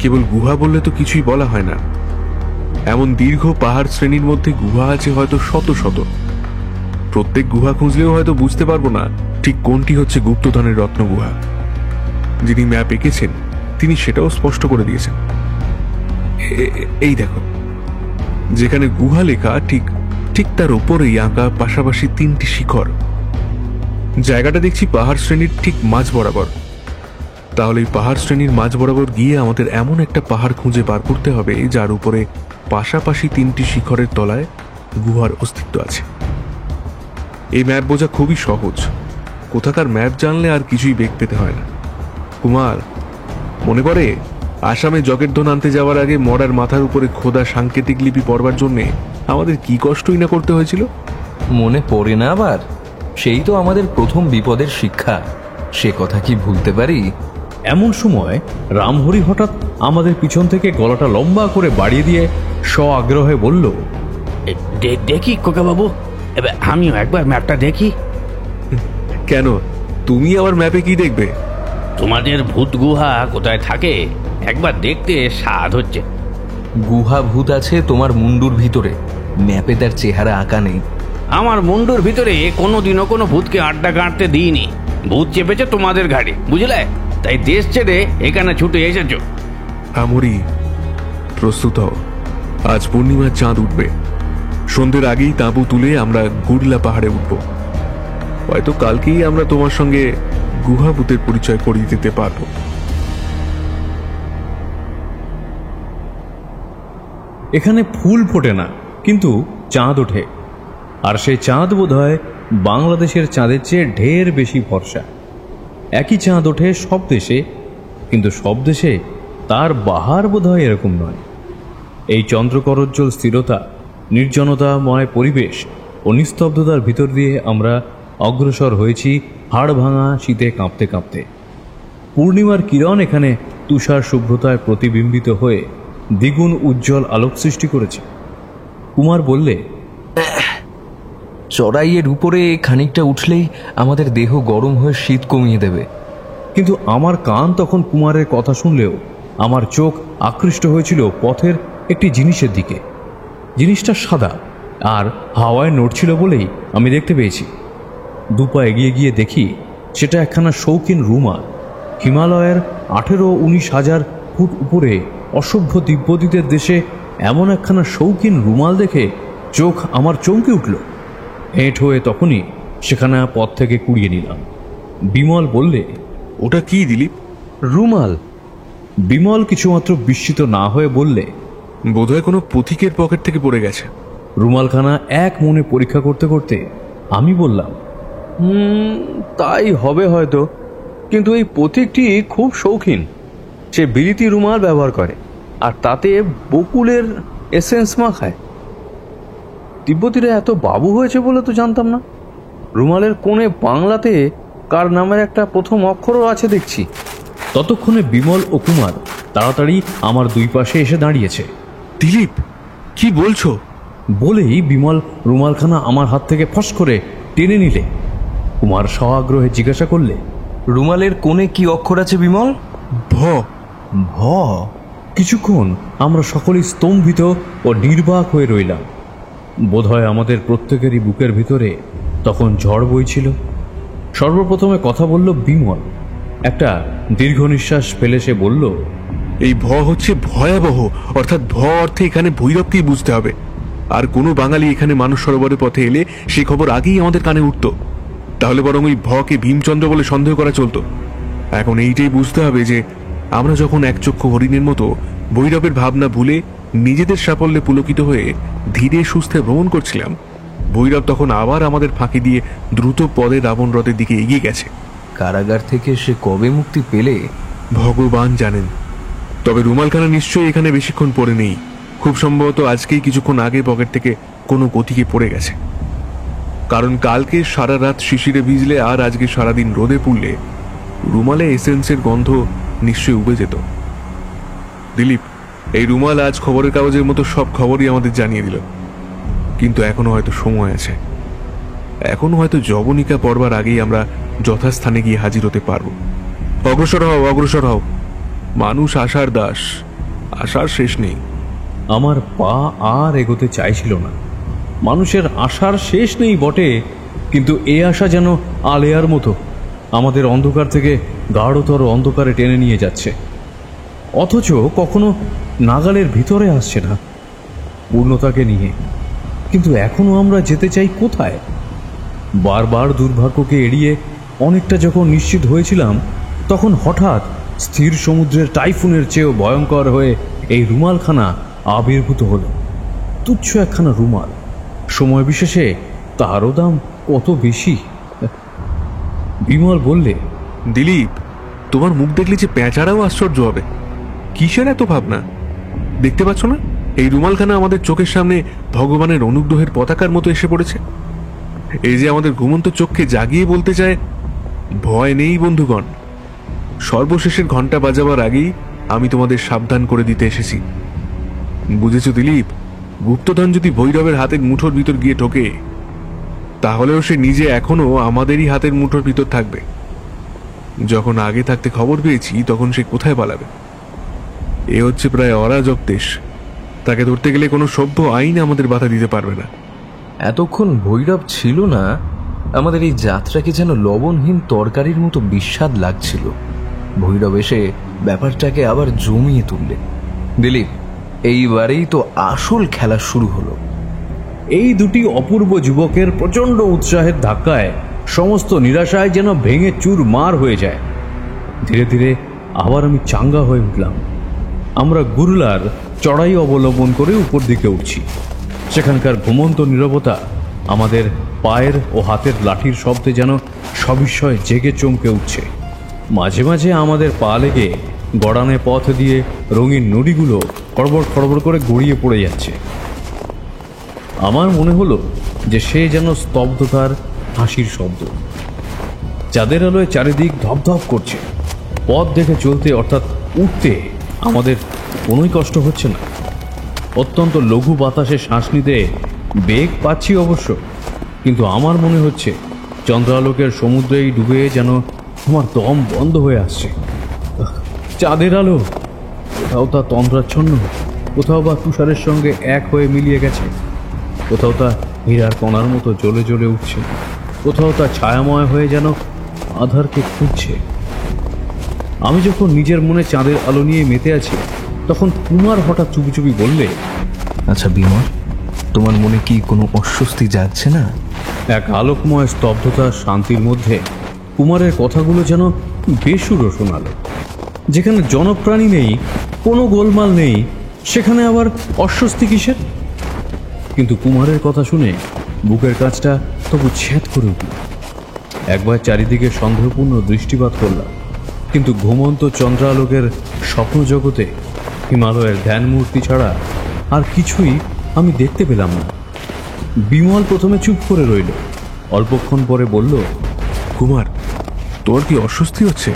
কেবল গুহা বললে তো কিছুই বলা হয় না। এমন দীর্ঘ পাহাড় শ্রেণীর মধ্যে গুহা আছে হয়তো শত শত। প্রত্যেক গুহা খুঁজলেও হয়তো বুঝতে পারবো না ঠিক কোনটি হচ্ছে গুপ্তধনের রত্ন গুহা। যিনি ম্যাপ এঁকেছেন তিনি সেটাও স্পষ্ট করে দিয়েছেন। এই দেখো, যেখানে গুহা লেখা ঠিক তার উপরেই আঁকা পাশাপাশি তিনটি শিখর। জায়গাটা দেখছি পাহাড় শ্রেণীর ঠিক মাঝ বরাবর। তাহলে এই পাহাড় শ্রেণীর মাঝ বরাবর গিয়ে আমাদের এমন একটা পাহাড় খুঁজে বার করতে হবে যার উপরে পাশাপাশি তিনটি শিখরের তলায় গুহার অস্তিত্ব আছে। এই ম্যাপ বোঝা খুবই সহজ। কোথাকার ম্যাপ জানলে আর কিছুই বেগ পেতে হয় না। কুমার, মনে পড়ে আসামে জগেরধন আনতে যাওয়ার আগে মরার মাথার উপরে খোদা সাংকেতিক লিপি পড়বার জন্যে আমাদের কি কষ্টই না করতে হয়েছিল? মনে পড়ে না আবার? সেই তো আমাদের প্রথম বিপদের শিক্ষা, সে কথা কি ভুলতে পারি? এমন সময় রামহরি হঠাৎ আমাদের পিছন থেকে গলাটা লম্বা করে বাড়িয়ে দিয়ে আগ্রহে বলল, দেখি খোকা বাবু, এবার আমিও একবার ম্যাপটা দেখি। কেন, তুমি আবার ম্যাপে কি দেখবে? তোমাদের ভূত গুহা কোথায় থাকে একবার দেখতে স্বাদ হচ্ছে। গুহা ভূত আছে তোমার মুন্ডুর ভিতরে, ম্যাপে তার চেহারা আঁকা নেই। আমার মুন্ডুর ভিতরে কোনোদিনও কোনো ভূতকে আড্ডা গাঁটতে দিইনি। ভূত চেপেছে তোমাদের ঘাড়ে, বুঝলে? তাই দেশ ছেড়ে এখানে ছুটে এসেছো। আমরি, প্রস্তুত হও। আজ পূর্ণিমার চাঁদ উঠবে। সন্ধ্যের আগেই তাঁবু তুলে আমরা গুড়লা পাহাড়ে উঠব। হয়তো কালকেই আমরা তোমার সঙ্গে গুহা ভূতের পরিচয় করিয়ে দিতে পারবো। এখানে ফুল ফোটে না, কিন্তু চাঁদ ওঠে। আর সেই চাঁদ বোধহয় বাংলাদেশের চাঁদের চেয়ে ঢের বেশি ভরসা। একই চাঁদ ওঠে সব দেশে, কিন্তু সব দেশে তার বাহার বোধহয় এরকম নয়। এই চন্দ্রকরোজ্জ্বল স্থিরতা, নির্জনতাময় পরিবেশ ও নিস্তব্ধতার ভিতর দিয়ে আমরা অগ্রসর হয়েছি হাড় ভাঙা শীতে কাঁপতে কাঁপতে। পূর্ণিমার কিরণ এখানে তুষার শুভ্রতায় প্রতিবিম্বিত হয়ে দ্বিগুণ উজ্জ্বল আলোক সৃষ্টি করেছে। কুমার বললে, চড়াইয়ের উপরে খানিকটা উঠলেই আমাদের দেহ গরম হয়ে শীত কমিয়ে দেবে। কিন্তু আমার কান তখন কুমারের কথা শুনলেও আমার চোখ আকৃষ্ট হয়েছিল পথের একটি জিনিসের দিকে। জিনিসটা সাদা আর হাওয়ায় নড়ছিল বলেই আমি দেখতে পেয়েছি। দুপা এগিয়ে গিয়ে দেখি সেটা একখানা শৌখিন রুমাল। হিমালয়ের 18-19 হাজার ফুট উপরে অসভ্য তিব্বতীদের দেশে এমন একখানা শৌখিন রুমাল দেখে চোখ আমার চমকে উঠল। হেঁট হয়ে তখনই সেখানে পথ থেকে কুড়িয়ে নিলাম। বিমল বললে, ওটা কি দিলীপ? রুমাল। বিমল কিছুমাত্র বিস্মিত না হয়ে বললে, বোধহয় কোনো পথিকের পকেট থেকে পড়ে গেছে। রুমালখানা এক মনে পরীক্ষা করতে করতে আমি বললাম, তাই হবে হয়তো। কিন্তু এই পথিকটি খুব শৌখিন। সে বিলিতি রুমাল ব্যবহার করে আর তাতে বকুলের এসেন্স মাখায়। তিব্বতীরা এত বাবু হয়েছে বলে তো জানতাম না। রুমালের কোণে বাংলাতে কার নামের একটা প্রথম অক্ষরও আছে দেখছি। ততক্ষণে বিমল ও কুমার তাড়াতাড়ি আমার দুই পাশে এসে দাঁড়িয়েছে। দিলীপ, কি বলছো? বলেই বিমল রুমালখানা আমার হাত থেকে ফস করে টেনে নিলে কুমার সআগ্রহে জিজ্ঞাসা করলে, রুমালের কোণে কি অক্ষর আছে বিমল? ভ। ভ? কিছুক্ষণ আমরা সকলেই স্তম্ভিত ও নির্বাক হয়ে রইলাম। বোধহয় আমাদের প্রত্যেকেরই বুকের ভিতরে তখন ঝড় বইছিল। সর্বপ্রথমে কথা বলল বিমল। একটা দীর্ঘ নিঃশ্বাস ফেলে সে বলল, এই ভ হচ্ছে ভয়াবহ, অর্থাৎ ভ অর্থে এখানে ভৈরবকেই বুঝতে হবে। আর কোনো বাঙালি এখানে মানস সরোবরের পথে এলে সে খবর আগেই আমাদের কানে উঠত। তাহলে বরং ওই ভকে ভীমচন্দ্র বলে সন্দেহ করা চলতো। এখন এইটাই বুঝতে হবে যে আমরা যখন একচক্ষু হরিণের মতো ভৈরবের ভাবনা ভুলে নিজেদের সাফল্যে পুলকিত হয়ে ধীরে সুস্থে ভ্রমণ করছিলাম, ভৈরব তখন আবার আমাদের ফাঁকি দিয়ে দ্রুত পদে রাবণ রথের দিকে এগিয়ে গেছে। কারাগার থেকে সে কবে মুক্তি পেলে ভগবান জানেন। তবে রুমালখানা নিশ্চয়ই এখানে বেশিক্ষণ পড়ে নেই। খুব সম্ভবত আজকেই কিছুক্ষণ আগে পকেট থেকে কোনো গতিকে পড়ে গেছে। কারণ কালকে সারা রাত শিশিরে ভিজলে আর আজকে সারাদিন রোদে পুড়লে রুমালে এসেন্সের গন্ধ নিশ্চয়ই উবে যেত। দিলীপ, এই রুমাল আজ খবরের কাগজের মতো সব খবরই আমাদের জানিয়ে দিল। কিন্তু এখনো হয়তো সময় আছে। এখনো হয়তো জবনিকা পড়বার আগেই আমরা যথাস্থানে গিয়ে হাজির হতে পারবো। অগ্রসর হও, অগ্রসর হও। মানুষ আশার দাস, আশার শেষ নেই। আমার পা আর এগোতে চাইছিল না। মানুষের আশার শেষ নেই বটে, কিন্তু এ আশা যেন আলেয়ার মতো আমাদের অন্ধকার থেকে গাঢ়তর অন্ধকারে টেনে নিয়ে যাচ্ছে, অথচ কখনো নাগালের ভিতরে আসছে না পূর্ণতাকে নিয়ে। কিন্তু এখনো আমরা যেতে চাই কোথায়? বারবার দুর্ভাগ্যকে এড়িয়ে অনেকটা যখন নিশ্চিত হয়েছিলাম, তখন হঠাৎ স্থির সমুদ্রের টাইফুনের চেয়েও ভয়ঙ্কর হয়ে এই রুমালখানা আবির্ভূত হলো। তুচ্ছ একখানা রুমাল, সময় বিশেষে তারও দাম কত বেশি। বিমল বললে, দিলীপ, তোমার মুখ দেখলে যে পেঁচারাও আশ্চর্য হবে। কিসের এত ভাবনা? দেখতে পাচ্ছ না এই রুমালখানা আমাদের চোখের সামনে ভগবানের অনুগ্রহের পতাকার মতো এসে পড়েছে। এই যে আমাদের ঘুমন্ত চোখকে জাগিয়ে বলতে চায়, ভয় নেই বন্ধুগণ, সর্বশেষের ঘন্টা বাজাবার আগেই আমি তোমাদের সাবধান করে দিতে এসেছি। বুঝেছ দিলীপ, গুপ্তধন যদি ভৈরবের হাতের মুঠোর ভিতর গিয়ে ঢোকে, তাহলেও সে নিজে এখনো আমাদেরই হাতের মুঠোর ভিতর থাকবে। যখন আগে থাকতে খবর পেয়েছি, তখন সে কোথায় পালাবে? এ হচ্ছে প্রায় অরাজক দেশ। তাকে ধরতে গেলে কোনো সভ্য আইন আমাদের বাধা দিতে পারবে না। এতক্ষণ ভৈরব ছিল না, আমাদের এই যাত্রাকে যেন লবণহীন তরকারির মতো বিস্বাদ লাগছিল। ভৈরব এসে ব্যাপারটাকে আবার জমিয়ে তুললে। দিলীপ, এইবারেই তো আসল খেলা শুরু হলো। এই দুটি অপূর্ব যুবকের প্রচণ্ড উৎসাহের ধাক্কায় সমস্ত নিরাশায় যেন ভেঙে চুরমার হয়ে যায়। ধীরে ধীরে আবার আমি চাঙ্গা হয়ে উঠলাম। আমরা গুরলার চড়াই অবলম্বন করে উপর দিকে উঠছি। সেখানকার ঘুমন্ত নীরবতা আমাদের পায়ের ও হাতের লাঠির শব্দে যেন সবিস্ময়ে জেগে চমকে উঠছে। মাঝে মাঝে আমাদের পা লেগে গড়ানে পথ দিয়ে রঙিন নুড়িগুলো খড়বড় খড়বড় করে গড়িয়ে পড়ে যাচ্ছে। আমার মনে হলো যে সে যেন স্তব্ধতার হাসির শব্দ। চাঁদের আলোয় চারিদিক ধপধপ করছে। পথ দেখে চলতে অর্থাৎ উঠতে আমাদের কোনোই কষ্ট হচ্ছে না। অত্যন্ত লঘু বাতাসে শ্বাস নিতে বেগ পাচ্ছি অবশ্য, কিন্তু আমার মনে হচ্ছে চন্দ্রালোকের সমুদ্রেই ডুবে যেন আমার দম বন্ধ হয়ে আসছে। চাঁদের আলো কোথাও তা তন্দ্রাচ্ছন্ন, কোথাও বা তুষারের সঙ্গে এক হয়ে মিলিয়ে গেছে, কোথাও তা হীরার কণার মতো জ্বলে জ্বলে উঠছে, কোথাও তা ছায়াময় হয়ে যেন আধারকে খুঁজছে। আমি যখন নিজের মনে চাঁদের আলো নিয়ে মেতে আছি, তখন কুমার হঠাৎ চুপি চুপি বললে, আচ্ছা বিমল, তোমার মনে কি কোনো অস্বস্তি যাচ্ছে না? এক আলোকময় স্তব্ধতার শান্তির মধ্যে কুমারের কথাগুলো যেন বেসুরো শোনালো। যেখানে জনপ্রাণী নেই, কোনো গোলমাল নেই, সেখানে আবার অস্বস্তি কিসের? কিন্তু কুমারের কথা শুনে বুকের কাছটা তবু ছেদ করে উঠল। একবার চারিদিকে সন্দেহপূর্ণ দৃষ্টিপাত করলাম। কিন্তু ঘুমন্ত চন্দ্রালোকের স্বপ্ন জগতে হিমালয়ের ধ্যান মূর্তি ছাড়া আর কিছুই আমি দেখতে পেলাম না। বিমল প্রথমে চুপ করে রইল, অল্পক্ষণ পরে বলল, কুমার, তোর কি অস্বস্তি হচ্ছে?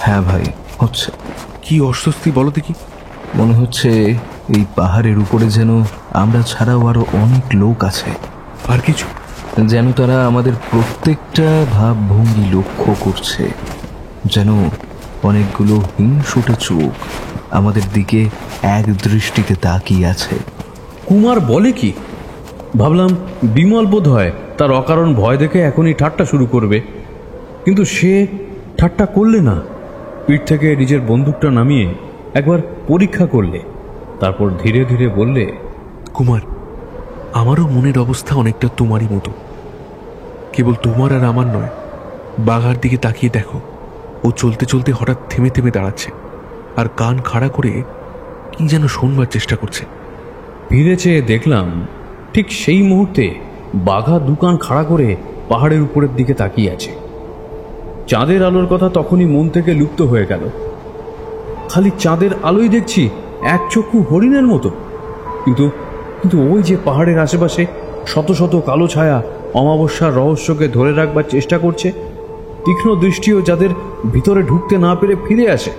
হ্যাঁ ভাই, হচ্ছে। কি অস্বস্তি বলো দেখি? মনে হচ্ছে এই পাহাড়ের উপরে যেন আমরা ছাড়াও আরো অনেক লোক আছে। আর কিছু? যেন তারা আমাদের প্রত্যেকটা ভাবভঙ্গি লক্ষ্য করছে, যেন অনেকগুলো হিংসুটে চোখ আমাদের দিকে এক দৃষ্টিতে তাকিয়ে আছে। কুমার বলে কি? ভাবলাম বিমল বোধ হয় তার অকারণ ভয় দেখে এখনই ঠাট্টা শুরু করবে, কিন্তু সে ঠাট্টা করলে না। পিঠ থেকে নিজের বন্দুকটা নামিয়ে একবার পরীক্ষা করলে, তারপর ধীরে ধীরে বললে, কুমার, আমারও মনের অবস্থা অনেকটা তোমারই মতো। কেবল তোমার আর আমার নয়, বাঘার দিকে তাকিয়ে দেখো, ও চলতে চলতে হঠাৎ থেমে থেমে দাঁড়াচ্ছে আর কান খাড়া করে কি যেন শোনবার চেষ্টা করছে। ফিরে চেয়ে দেখলাম ঠিক সেই মুহূর্তে বাঘা দোকান খাড়া করে পাহাড়ের উপরের দিকে তাকিয়ে আছে। চাঁদের আলোর কথা তখনই মন থেকে লুপ্ত হয়ে গেল। খালি চাঁদের আলোই দেখছি এক চক্ষু হরিণের মতো, কিন্তু কিন্তু ওই যে পাহাড়ের আশেপাশে শত শত কালো ছায়া অমাবস্যার রহস্যকে ধরে রাখবার চেষ্টা করছে, তীক্ষ্ণ দৃষ্টিও যাদের ভিতরে ঢুকতে না পেরে ফিরে আসে,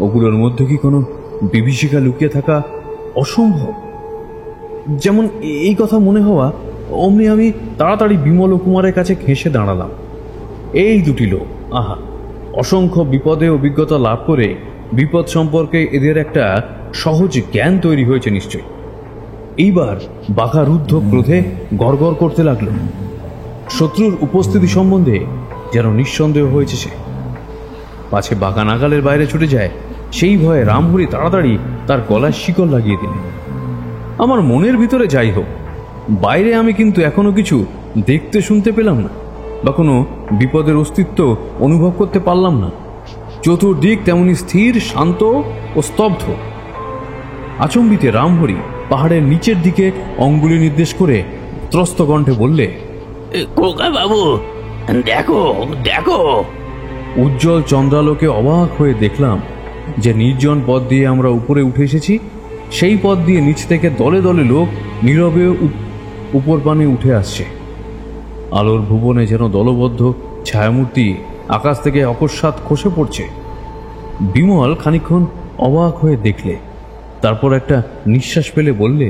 ওগুলোর মধ্যে কি কোনো বিভীষিকা লুকিয়ে থাকা অসম্ভব? যেমন এই কথা মনে হওয়া, অমনি আমি তাড়াতাড়ি বিমল ও কুমারের কাছে ঘেঁষে দাঁড়ালাম। এই দুটি লোক, আহা, অসংখ্য বিপদে অভিজ্ঞতা লাভ করে বিপদ সম্পর্কে এদের একটা সহজ জ্ঞান তৈরি হয়েছে নিশ্চয়। এইবার বাঘা রুদ্ধ ক্রোধে গড়গড় করতে লাগলো। শত্রুর উপস্থিতি সম্বন্ধে যেন নিঃসন্দেহ হয়েছে সে। পাছে বাঘা নাগালের বাইরে ছুটে যায়, সেই ভয়ে রামহরি তাড়াতাড়ি তার গলায় শিকল লাগিয়ে দিলেন। আমার মনের ভিতরে যাই হোক, বাইরে আমি কিন্তু এখনো কিছু দেখতে শুনতে পেলাম না, বা কোনো বিপদের অস্তিত্ব অনুভব করতে পারলাম না। চতুর্দিক তেমনি স্থির, শান্ত ও স্তব্ধ। আচম্বিতে রামহরি পাহাড়ের নিচের দিকে অঙ্গুলি নির্দেশ করে ত্রস্ত কণ্ঠে বললে, খোকা বাবু, দেখো দেখো। উজ্জ্বল চন্দ্রালোকে অবাক হয়ে দেখলাম যে নির্জন পথ দিয়ে আমরা উপরে উঠে এসেছি, সেই পথ দিয়ে নিচ থেকে দলে দলে লোক নীরবে উপর পানে উঠে আসছে। আলোর ভুবনে যেন দলবদ্ধ ছায়ামূর্তি আকাশ থেকে অকস্মাৎ খসে পড়ছে। বিমল খানিকক্ষণ অবাক হয়ে দেখলে, তারপর একটা নিঃশ্বাস ফেলে বললে,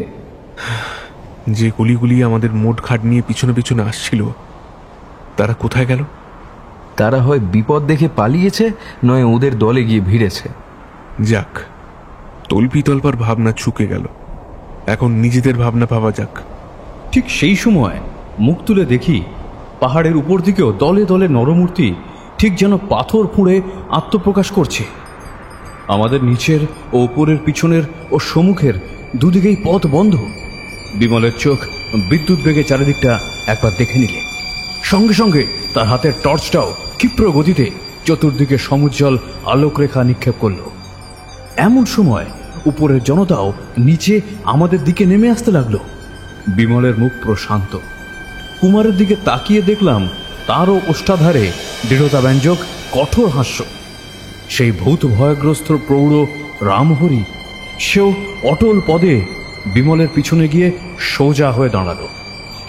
যে গুলিগুলি আমাদের মোট ঘাট নিয়ে পিছনে পিছনে আসছিল, তারা কোথায় গেল? তারা হয় বিপদ দেখে পালিয়েছে, নয় ওদের দলে গিয়ে ভিড়েছে। যাক, তল্পিতল্পার ভাবনা চুকে গেল। এখন নিজেদের ভাবনা ভাবা যাক। ঠিক সেই সময় মুখ তুলে দেখি পাহাড়ের উপর দিকেও দলে দলে নরমূর্তি ঠিক যেন পাথর ফুঁড়ে আত্মপ্রকাশ করছে। আমাদের নিচের ও ওপরের, পিছনের ও সম্মুখের দুদিকেই পথ বন্ধ। বিমলের চোখ বিদ্যুৎ বেগে চারিদিকটা একবার দেখে নিলে, সঙ্গে সঙ্গে তার হাতের টর্চটাও ক্ষিপ্র গতিতে চতুর্দিকে সমুজ্জ্বল আলোকরেখা নিক্ষেপ করল। এমন সময় উপরের জনতাও নিচে আমাদের দিকে নেমে আসতে লাগলো। বিমলের মুখ প্রশান্ত। কুমারের দিকে তাকিয়ে দেখলাম তারও ওষ্ঠাধারে দৃঢ়তাব্যঞ্জক কঠোর হাস্য। সেই ভূত ভয়গ্রস্ত প্রৌঢ় রামহরি, সেও অটল পদে বিমলের পিছনে গিয়ে সোজা হয়ে দাঁড়ালো।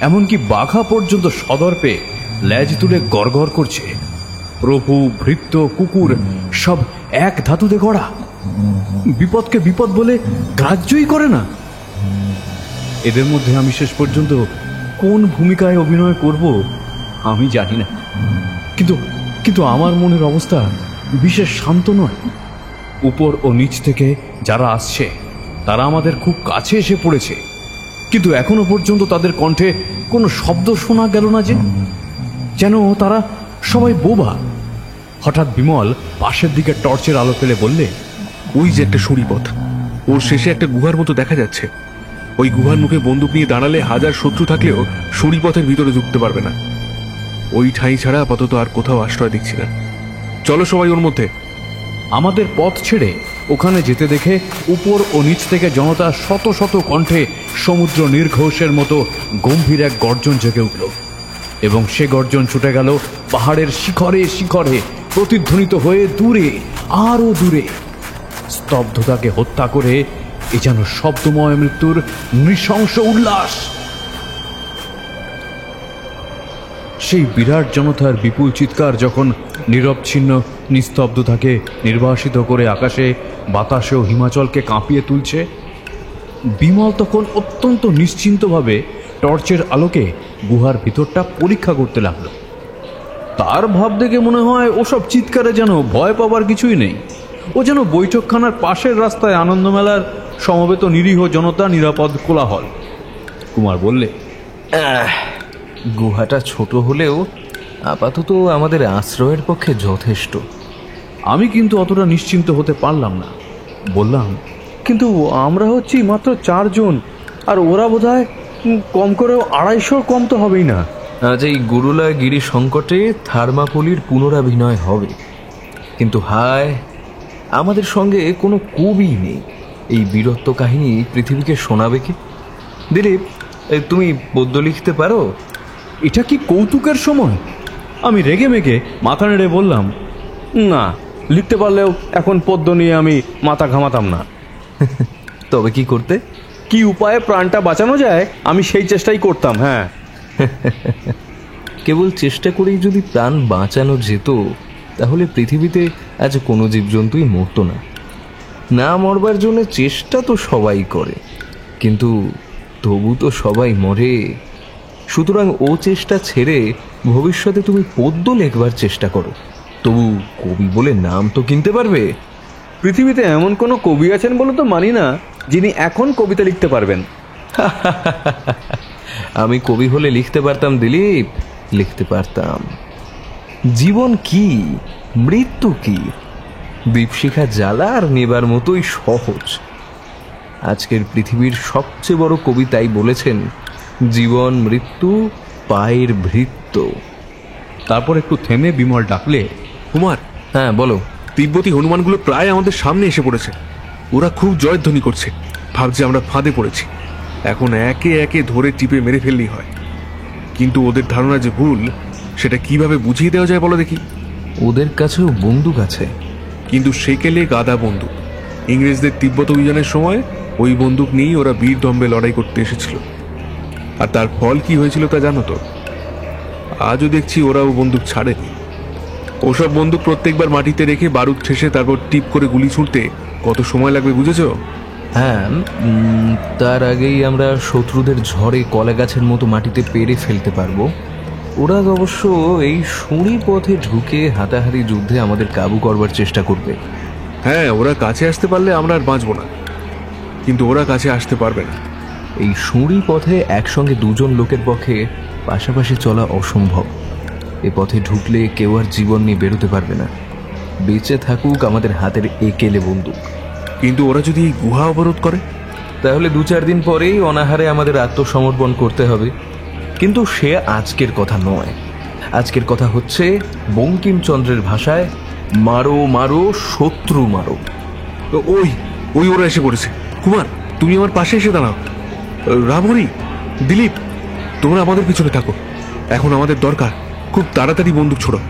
এমনকি বাঘা পর্যন্ত সদর্পে লেজ তুলে গড়গড় করছে। প্রভু, ভৃত্য, কুকুর সব এক ধাতুতে গড়া, বিপদকে বিপদ বলে গ্রাহ্যই করে না। এদের মধ্যে আমি শেষ পর্যন্ত কোন ভূমিকায় অভিনয় করব আমি জানি না, কিন্তু কিন্তু আমার মনের অবস্থা বিশেষ শান্ত নয়। উপর ও নিচ থেকে যারা আসছে তারা আমাদের খুব কাছে এসে পড়েছে, কিন্তু এখনো পর্যন্ত তাদের কণ্ঠে কোনো শব্দ শোনা গেল না, যেন তারা সবাই বোবা। হঠাৎ বিমল পাশের দিকে টর্চের আলো ফেলে বললে, ওই যে একটা সরিপথ, ওর শেষে একটা গুহার মতো দেখা যাচ্ছে। ওই গুহার মুখে বন্দুক নিয়ে দাঁড়ালে হাজার শত্রু থাকলেও সরিপথের ভিতরে ঢুকতে পারবে না। ওই ঠাঁই ছাড়া আপাতত আর কোথাও আশ্রয় দেখছি না। চলো সবাই ওর মধ্যে। আমাদের পথ ছেড়ে ওখানে যেতে দেখে উপর ও নিচ থেকে জনতা শত শত কণ্ঠে সমুদ্র নির্ঘোষের মতো গম্ভীর এক গর্জন জেগে উঠল, এবং সে গর্জন ছুটে গেল পাহাড়ের শিখরে শিখরে প্রতিধ্বনিত হয়ে দূরে, আরো দূরে। স্তব্ধতাকে হত্যা করে এ যেন শব্দময় মৃত্যুর নৃশংস উল্লাস। সেই বিরাট জনতার বিপুল চিৎকার যখন নীরবচ্ছিন্ন নিস্তব্ধতাকে নির্বাসিত করে আকাশে, বাতাসে ও হিমাচলকে কাঁপিয়ে তুলছে, বিমল তখন অত্যন্ত নিশ্চিন্তভাবে টর্চের আলোকে গুহার ভিতরটা পরীক্ষা করতে লাগলো। তার ভাব দেখে মনে হয় ওসব চিৎকারে যেন ভয় পাবার কিছুই নেই। ও যেন বৈঠকখানার পাশের রাস্তায় আনন্দমেলার সমবেত নিরীহ জনতা, নিরাপদ কোলাহল। কুমার বললে, গুহাটা ছোট হলেও আপাতত আমাদের আশ্রয়ের পক্ষে যথেষ্ট। আমি কিন্তু অতটা নিশ্চিন্ত হতে পারলাম না। বললাম, কিন্তু আমরা হচ্ছি মাত্র 4 জন, আর ওরা বোধহয় কম করেও 250 কম তো হবেই না। আজ এই গুরুলা গিরি সংকটে থার্মাপোলির পুনরাভিনয় হবে, কিন্তু হায়, আমাদের সঙ্গে কোনো কবি নেই। এই বীরত্ব কাহিনী পৃথিবীকে শোনাবে কি? দিলীপ, তুমি পদ্য লিখতে পারো? এটা কি কৌতুকের সময়? আমি রেগে মেগে মাথা নেড়ে বললাম, না, লিখতে পারলেও এখন পদ্য নিয়ে আমি মাথা ঘামাতাম না। তবে কি করতে? কি উপায়ে প্রাণটা বাঁচানো যায় আমি সেই চেষ্টাই করতাম। হ্যাঁ, কেবল চেষ্টা করেই যদি প্রাণ বাঁচানো যেত, তাহলে পৃথিবীতে আজ কোনো জীবজন্তুই মরত না। না মরবার জন্য চেষ্টা তো সবাই করে, কিন্তু তবু তো সবাই মরে। সুতরাং ও চেষ্টা ছেড়ে ভবিষ্যতে তুমি পদ্য লেখবার চেষ্টা করো, তবু কবি বলে নাম তো কিনতে পারবে। পৃথিবীতে এমন কোনো কবি আছেন বলে তো মানি না যিনি এখন কবিতা লিখতে পারবেন। আমি কবি হলে লিখতে পারতাম দিলীপ, লিখতে পারতাম। জীবন কি, মৃত্যু কি, দীপশিখা জ্বালা আর নেবার মতোই সহজ। আজকের পৃথিবীর সবচেয়ে বড় কবি তাই বলেছেন, জীবন মৃত্যু পায়ের ভৃত্য। তারপর একটু থেমে বিমল ডাকলে, কুমার, হ্যাঁ বলো। তিব্বতী হনুমানগুলো প্রায় আমাদের সামনে এসে পড়েছে। ওরা খুব জয়ধ্বনি করছে, ভাবছে আমরা ফাঁদে পড়েছি। এখন একে একে ধরে টিপে মেরে ফেললেই হয়। কিন্তু ওদের ধারণা যে ভুল, সেটা কিভাবে বুঝিয়ে দেওয়া যায় বলো দেখি? ওদের কাছেও বন্দুক আছে, কিন্তু সেকেলে গাদা বন্দুক। ইংরেজদের তিব্বত অভিযানের সময় ওই বন্দুক নিয়েই ওরা বীর দম্বে লড়াই করতে এসেছিল। আর তার ফল কি হয়েছিল তা জানো তো? আজও দেখছি ওরাও বন্দুক ছাড়েনি। ওসব বন্দুক প্রত্যেকবার মাটিতে রেখে বারুদ ঠেসে তারপর টিপ করে গুলি ছুটতে কত সময় লাগবে বুঝেছো? হ্যাঁ, তার আগেই আমরা শত্রুদের ঝড়ে কলা গাছের মতো মাটিতে পেরে ফেলতে পারবো। ওরা অবশ্য এই সুঁড়ি পথে ঢুকে হাতাহাতি যুদ্ধে আমাদের কাবু করবার চেষ্টা করবে। হ্যাঁ, ওরা কাছে আসতে পারলে আমরা আর বাঁচবো না, কিন্তু ওরা কাছে আসতে পারবে না। এই সুঁড়ি পথে একসঙ্গে 2 জন লোকের পক্ষে পাশাপাশি চলা অসম্ভব। এ পথে ঢুকলে কেউ আর জীবন নিয়ে বেরোতে পারবে না, বেঁচে থাকুক আমাদের হাতের একেলে বন্দুক। কিন্তু ওরা যদি এই গুহা অবরোধ করে, তাহলে 2-4 দিন পরেই অনাহারে আমাদের আত্মসমর্পণ করতে হবে। কিন্তু সে আজকের কথা নয়। আজকের কথা হচ্ছে বঙ্কিমচন্দ্রের ভাষায়, মারো মারো শত্রু মারো। ওই ওই ওরা এসে পড়েছে। কুমার, তুমি আমার পাশে এসে দাঁড়াও। রামহরি, দিলীপ, তোমরা আমাদের পিছনে থাকো। এখন আমাদের দরকার খুব তাড়াতাড়ি বন্দুক ছোড়ো।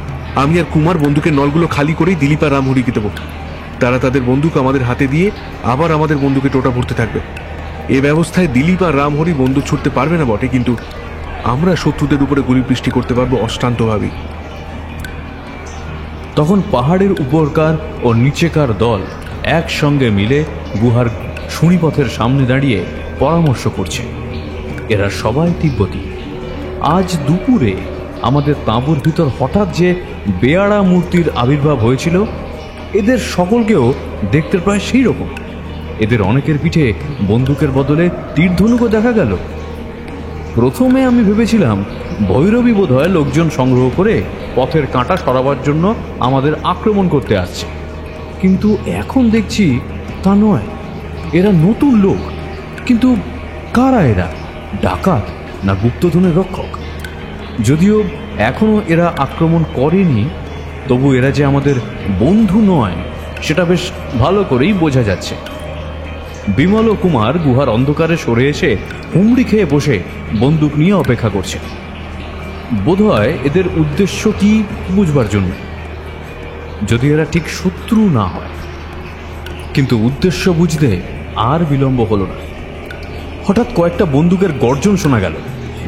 আমি আর কুমার বন্দুকের নলগুলো খালি করেই দিলীপ আর রামহরিকে দেবো। তারা তাদের বন্দুক আমাদের হাতে দিয়ে আবার আমাদের বন্দুকে টোটা ভরতে থাকবে। এ ব্যবস্থায় দিলীপ আর রামহরি বন্দুক ছুটতে পারবে না বটে, কিন্তু আমরা শত্রুদের উপরে গুলি বৃষ্টি করতে পারবো অষ্টান্তভাবেই। তখন পাহাড়ের উপরকার ও নিচেকার দল একসঙ্গে মিলে গুহার সুঁড়িপথের সামনে দাঁড়িয়ে পরামর্শ করছে। এরা সবাই তিব্বতী। আজ দুপুরে আমাদের তাঁবুর ভিতর হঠাৎ যে বেয়াড়া মূর্তির আবির্ভাব হয়েছিল, এদের সকলকেও দেখতে প্রায় সেই রকম। এদের অনেকের পিঠে বন্দুকের বদলে তীরধনুকও দেখা গেল। প্রথমে আমি ভেবেছিলাম ভৈরবী বোধহয় লোকজন সংগ্রহ করে পথের কাঁটা সরাবার জন্য আমাদের আক্রমণ করতে আসছে, কিন্তু এখন দেখছি তা নয়। এরা নতুন লোক, কিন্তু কারা এরা? ডাকাত না গুপ্তধনের রক্ষক? যদিও এখনো এরা আক্রমণ করেনি, তবু এরা যে আমাদের বন্ধু নয় সেটা বেশ ভালো করেই বোঝা যাচ্ছে। বিমল ও কুমার গুহার অন্ধকারে সরে এসে হুমড়ি খেয়ে বসে বন্দুক নিয়ে অপেক্ষা করছে, বোধহয় এদের উদ্দেশ্য কি বুঝবার জন্য। যদি এরা ঠিক শত্রু না হয়। কিন্তু উদ্দেশ্য বুঝতে আর বিলম্ব হলো না। হঠাৎ কয়েকটা বন্দুকের গর্জন শোনা গেল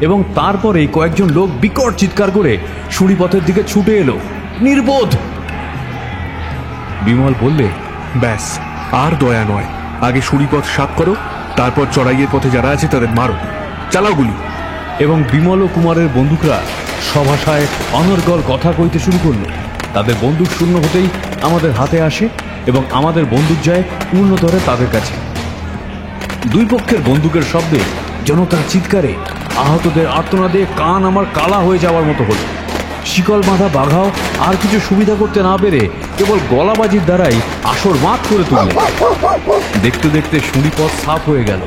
এবং তারপরেই কয়েকজন লোক বিকট চিৎকার করে সুড়িপথের দিকে ছুটে এলো। নির্বোধ! বিমল বললে, ব্যাস, আর দয়া নয়। আগে সুড়িপথ সাফ করো, তারপর চড়াইয়ের পথে যারা আছে তাদের মারো। চালাও গুলি। এবং বিমল ও কুমারের বন্দুকরা সভাষায় অনর্গল কথা কইতে শুরু করলো। তাদের বন্দুক শূন্য হতেই আমাদের হাতে আসে এবং আমাদের বন্দুক যায় পূর্ণতরে তাদের কাছে। দুই পক্ষের বন্দুকের শব্দে, জনতার চিৎকারে, আহতদের আর্তনাদে কান আমার কালা হয়ে যাওয়ার মতো হলো। শিকল বাঁধা বাঘাও আর কিছু সুবিধা করতে না পেরে কেবল গলাবাজির দ্বারাই আসর মাত করে তুলল। দেখতে দেখতে সুড়িপথ সাফ হয়ে গেল।